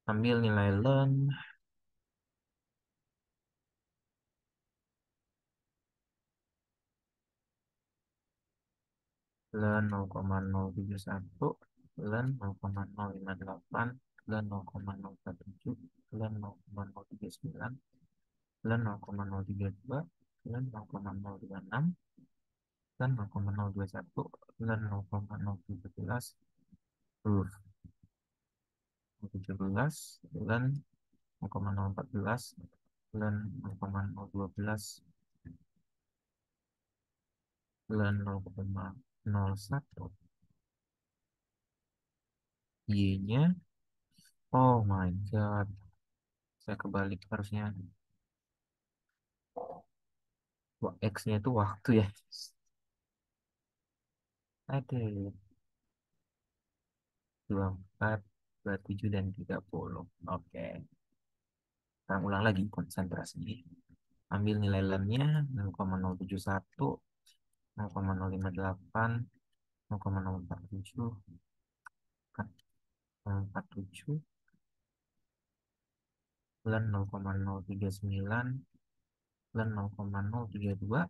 S1: Ambil nilai learn. Learn 0,071. Learn 0,058. Learn 0,017. Learn 0,039. Learn 0,032. Learn 0,026. Learn 0,021. Learn 0,017. 17. Learn 0,014. Learn 0,012. Learn 0,01. Y-nya, oh my god, saya kebalik harusnya. Wah, X-nya itu waktu ya. Ada 24, 27, dan 30. Oke, sekarang ulang lagi konsentrasinya. Ambil nilai lemnya 0,071, 0,058, 0,047, 0,047, dan 0,039, dan 0,032,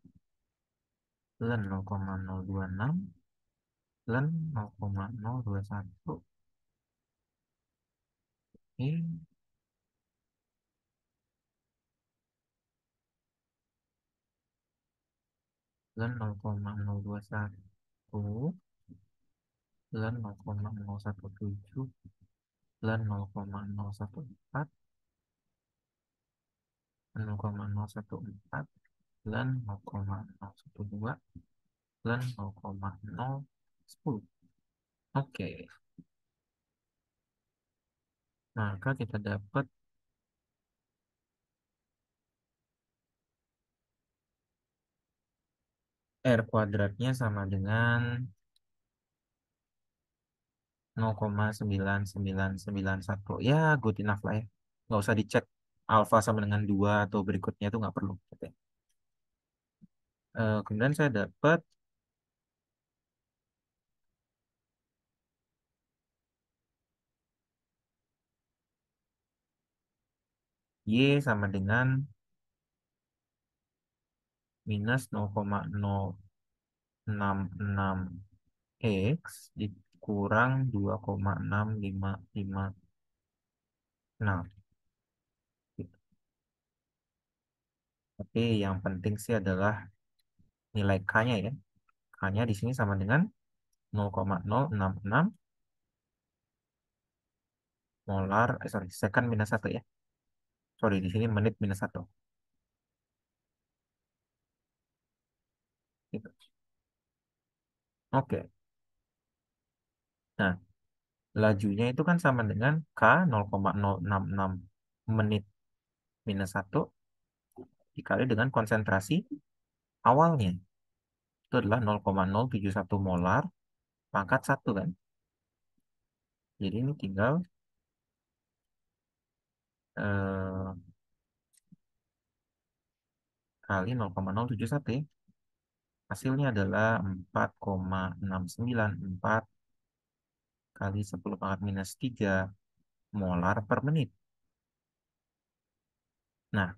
S1: dan 0,026, dan 0,021. Ini dan 0,021, dan 0,017, dan 0,014, dan 0,014, dan 0,012, dan 0,010. Oke, maka kita dapat R kuadratnya sama dengan 0,9991. Ya, good enough lah ya. Nggak usah dicek alfa sama dengan 2 atau berikutnya itu nggak perlu. Gitu ya. Kemudian saya dapat Y sama dengan minus 0,066 X dikurang 2,6556. Gitu. Tapi yang penting sih adalah nilai K-nya ya. K-nya di sini sama dengan 0,066 molar, sorry, second minus 1 ya. Sorry, di sini menit minus 1. Gitu. Oke. Nah, lajunya itu kan sama dengan K 0,066 menit minus 1 dikali dengan konsentrasi awalnya. Itu adalah 0,071 molar pangkat 1 kan. Jadi ini tinggal eh, kali 0,071 ya. Hasilnya adalah 4,694 kali 10 pangkat minus 3 molar per menit. Nah,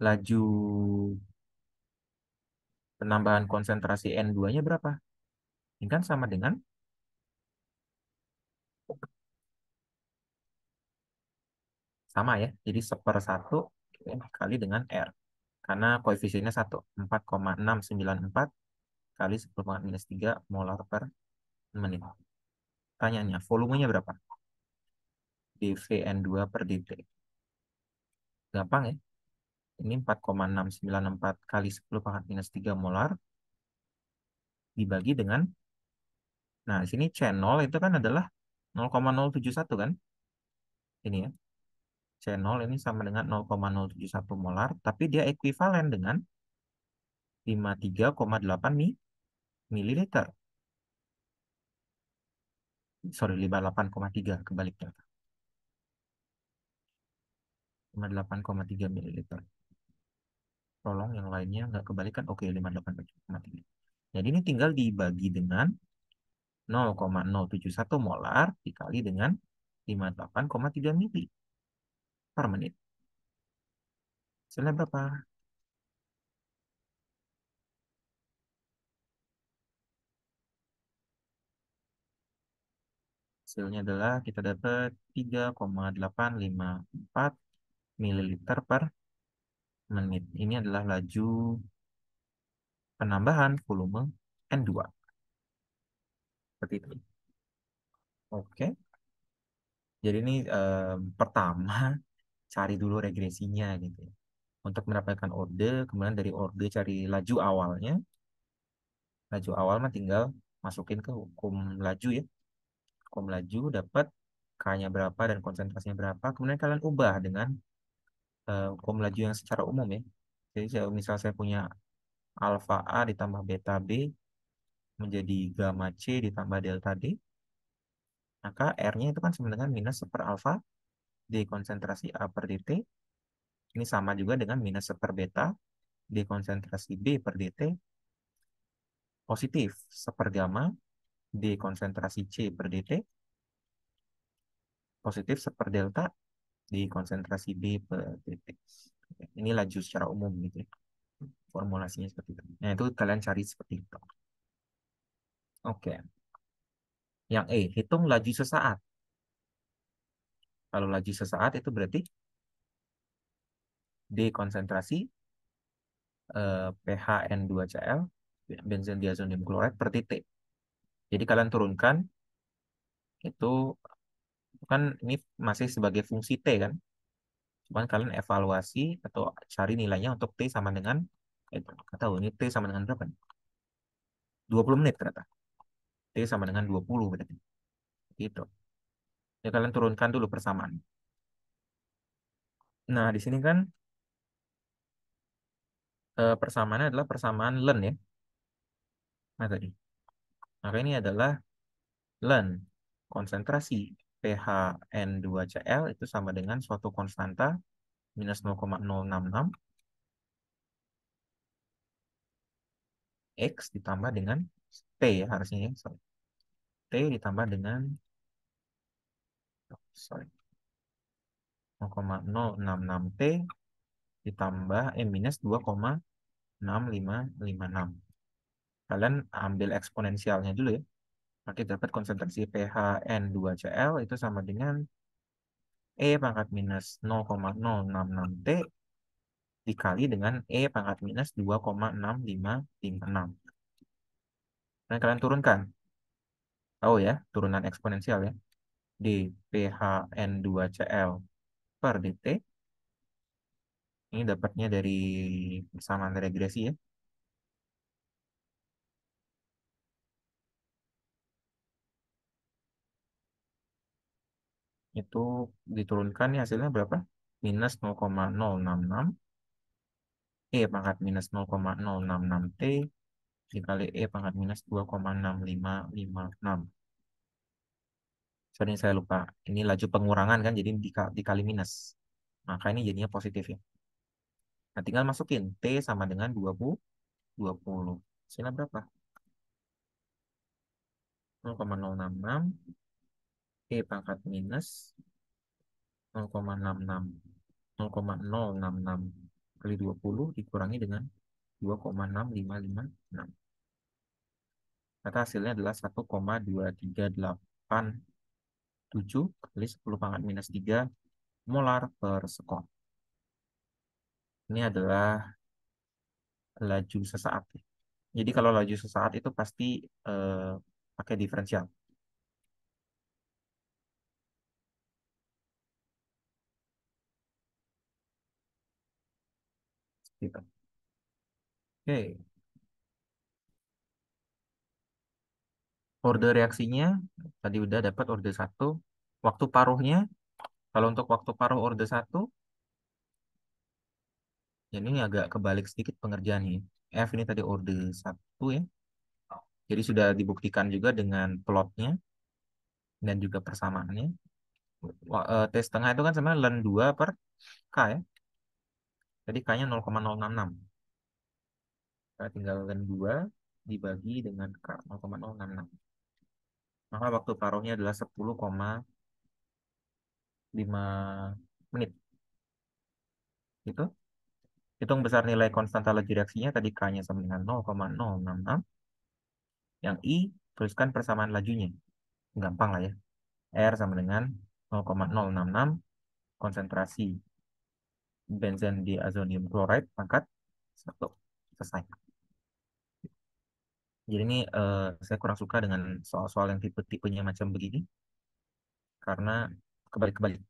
S1: laju penambahan konsentrasi N2-nya berapa? Ini kan sama dengan sama ya. Jadi 1/1 kali dengan R. Karena koefisiennya 1. 4,694 kali 10 pangkat minus 3 molar per menit. Tanyanya, volumenya berapa? dVn2 per dt. Gampang ya. Ini 4,694 kali 10 pangkat minus 3 molar dibagi dengan, nah sini C0 itu kan adalah 0,071 kan? Ini ya. C0 ini sama dengan 0,071 molar, tapi dia ekuivalen dengan 53,8 mililiter. Sorry, 58,3 kebaliknya. 58,3 mililiter. Tolong yang lainnya nggak kebalikan. Oke, 58,3. Jadi ini tinggal dibagi dengan 0,071 molar dikali dengan 58,3 mili per menit. Hasilnya berapa? Hasilnya adalah kita dapat 3,854 mililiter per menit. Ini adalah laju penambahan volume N2. Seperti itu. Oke. Jadi ini pertama cari dulu regresinya gitu ya. Untuk mendapatkan orde, kemudian dari orde cari laju awalnya. Laju awal mah tinggal masukin ke hukum laju ya. Hukum laju dapat K-nya berapa dan konsentrasinya berapa. Kemudian kalian ubah dengan hukum laju yang secara umum ya. Jadi misal saya punya alfa A ditambah beta B menjadi gamma C ditambah delta D, maka R-nya itu kan sama dengan minus 1 alfa D konsentrasi A per dt. Ini sama juga dengan minus 1 beta D konsentrasi B per dt positif 1 gamma D konsentrasi C per dt positif 1 delta D konsentrasi B per dt. Ini laju secara umum gitu ya. Formulasinya seperti itu. Nah, itu kalian cari seperti itu. Oke. Yang E, hitung laju sesaat. Kalau laju sesaat itu berarti D konsentrasi pH N2Cl benzen diazonium klorida per titik. Jadi kalian turunkan itu kan ini masih sebagai fungsi T kan. Cuman kalian evaluasi atau cari nilainya untuk T sama dengan nggak tahu ini T sama dengan berapa? 20 menit ternyata. T sama dengan 20 berarti. Gitu. Ya kalian turunkan dulu persamaan. Nah, di sini kan persamaannya adalah persamaan ln ya. Nah, tadi. Maka ini adalah ln konsentrasi pH N2Cl itu sama dengan suatu konstanta minus 0,066 X ditambah dengan T ya harusnya ya. Sorry. T ditambah dengan sorry 0,066 T ditambah minus 2,6556. Kalian ambil eksponensialnya dulu ya. Maka dapat konsentrasi pH N2Cl itu sama dengan E pangkat minus 0,066 T dikali dengan E pangkat minus 2,6556. Nah, kalian turunkan. Tahu ya, turunan eksponensial ya. D pH N2Cl per dt. Ini dapatnya dari persamaan regresi ya. Itu diturunkan nih hasilnya berapa? Minus 0,066 E pangkat minus 0,066 T dikali E pangkat minus 2,6556. Sorry, saya lupa. Ini laju pengurangan kan, jadi dikali minus. Maka ini jadinya positif ya. Nah, tinggal masukin T sama dengan 20. Hasilnya berapa? 0,066 E pangkat minus 0,66. 0,066 kali 20 dikurangi dengan 2,6556. Maka hasilnya adalah 1,2387 kali 10 pangkat minus 3 molar per sekon. Ini adalah laju sesaat. Jadi kalau laju sesaat itu pasti eh, pakai diferensial. Gitu. Oke, orde reaksinya tadi udah dapat orde satu. Waktu paruhnya, kalau untuk waktu paruh orde satu, ya ini agak kebalik sedikit pengerjaannya. F ini tadi orde satu ya. Jadi sudah dibuktikan juga dengan plotnya dan juga persamaannya. T setengah itu kan sebenarnya ln 2 per K ya. Jadi K-nya 0,066. Kita tinggal ln 2 dibagi dengan K 0,066. Maka waktu paruhnya adalah 10,5 menit. Itu. Hitung besar nilai konstanta laju reaksinya. Tadi K-nya sama dengan 0,066. Yang I, tuliskan persamaan lajunya. Gampang lah ya. R sama dengan 0,066 konsentrasi benzen di azonium chloride pangkat 1. Selesai. Jadi ini saya kurang suka dengan soal-soal yang tipe-tipenya macam begini. Karena kebalik-kebalik.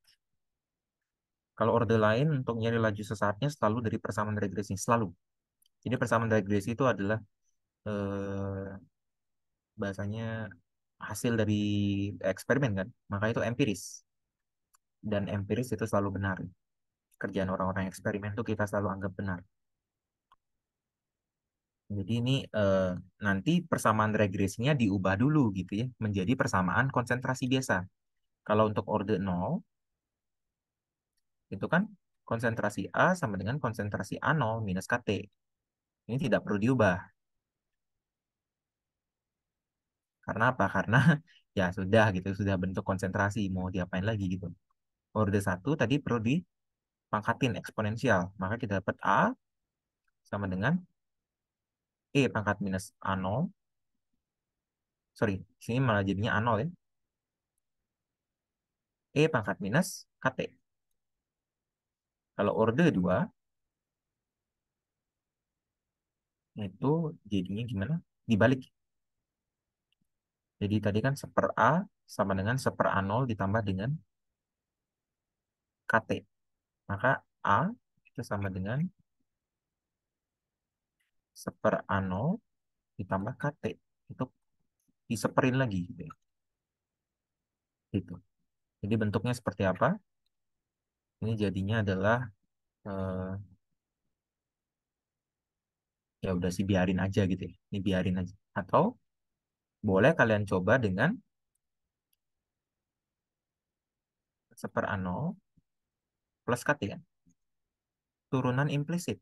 S1: Kalau orde lain untuk nyari laju sesaatnya selalu dari persamaan regresi. Selalu. Jadi persamaan regresi itu adalah eh, bahasanya hasil dari eksperimen kan. Maka itu empiris. Dan empiris itu selalu benar. Kerjaan orang-orang eksperimen itu kita selalu anggap benar. Jadi ini nanti persamaan regresinya diubah dulu gitu ya. Menjadi persamaan konsentrasi biasa. Kalau untuk orde 0, itu kan konsentrasi A sama dengan konsentrasi A0 minus KT. Ini tidak perlu diubah. Karena apa? Karena ya sudah gitu, sudah bentuk konsentrasi, mau diapain lagi gitu. Orde satu tadi perlu dipangkatin eksponensial. Maka kita dapat A sama dengan E pangkat minus A0. Sorry, sini malah jadinya A0 ya. E pangkat minus KT. Kalau orde 2 itu jadinya gimana? Dibalik. Jadi tadi kan seper A sama dengan seper A0 ditambah dengan KT. Maka A itu sama dengan seper A0 ditambah KT. Itu diseperin lagi gitu ya. Gitu. Jadi bentuknya seperti apa? Ini jadinya adalah eh, ya udah sih biarin aja gitu ya. Ini biarin aja. Atau boleh kalian coba dengan seper A0 plus KT kan. Turunan implisit.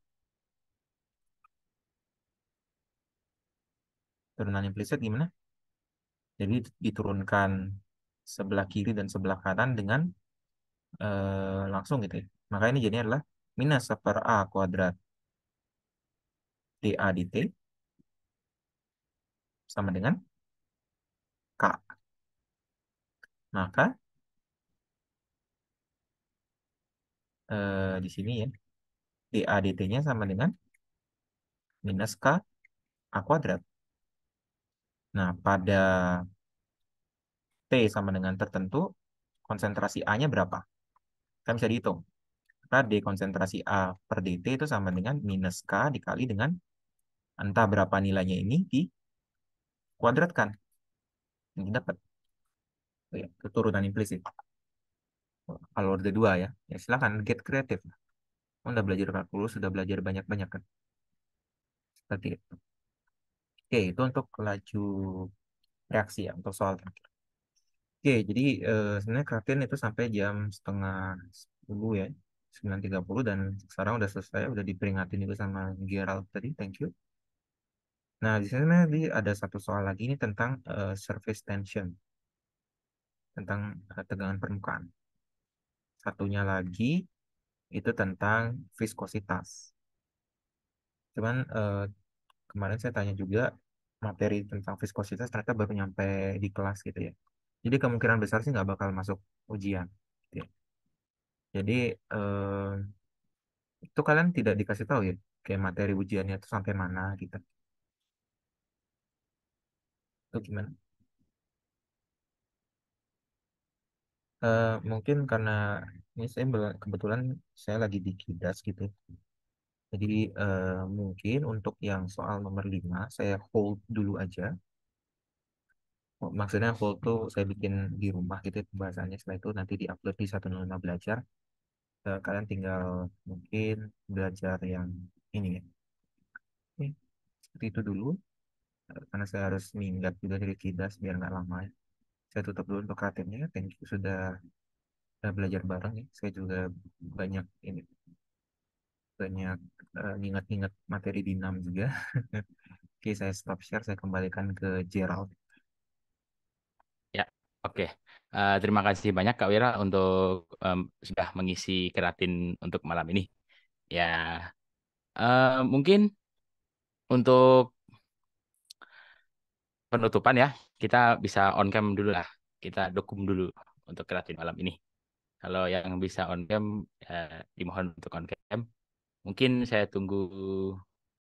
S1: Turunan implisit gimana? Jadi diturunkan sebelah kiri dan sebelah kanan dengan langsung gitu ya. Maka ini jadinya adalah minus seper A kuadrat dA dt sama dengan K. Maka di sini ya dA dt-nya sama dengan minus K A kuadrat. Nah, pada T sama dengan tertentu, konsentrasi A-nya berapa? Kan bisa dihitung. Maka D konsentrasi A per dt itu sama dengan minus K dikali dengan entah berapa nilainya ini dikuadratkan. Ini dapat ya, keturunan implisit. Kalau order 2 ya. Ya silakan get kreatif. Udah belajar kalkulus, sudah belajar banyak-banyak kan. Seperti itu. Oke, itu untuk laju reaksi ya, untuk soal terakhir. Oke, jadi sebenarnya kreatin itu sampai jam setengah 10 ya, 9.30 dan sekarang udah selesai, udah diperingatin juga sama Gerald tadi, thank you. Nah, di sini nanti ada satu soal lagi ini tentang surface tension, tentang tegangan permukaan. Satunya lagi itu tentang viskositas. Cuman kemarin saya tanya juga materi tentang viskositas ternyata baru nyampe di kelas gitu ya. Jadi kemungkinan besar sih nggak bakal masuk ujian. Gitu ya. Jadi itu kalian tidak dikasih tahu ya, kayak materi ujiannya itu sampai mana gitu. Itu gimana? Mungkin karena ini saya kebetulan saya lagi di KIDAS gitu. Jadi mungkin untuk yang soal nomor 5 saya hold dulu aja. Maksudnya hold tuh saya bikin di rumah gitu ya pembahasannya. Setelah itu nanti diupload di 105 belajar. Kalian tinggal mungkin belajar yang ini ya. Oke, seperti itu dulu. Karena saya harus minggat juga dari KIDAS biar nggak lama ya. Saya tutup dulu untuk kreatifnya. Thank you sudah belajar bareng ya. Saya juga banyak ini banyak ingat-ingat materi dinam juga. Oke, saya stop share. Saya kembalikan ke Gerald.
S2: Ya, oke. Terima kasih banyak Kak Wira untuk sudah mengisi keratin untuk malam ini. Ya, mungkin untuk penutupan ya, kita bisa on cam dulu lah. Kita dokum dulu untuk keratin malam ini. Kalau yang bisa on cam, dimohon untuk on cam. Mungkin saya tunggu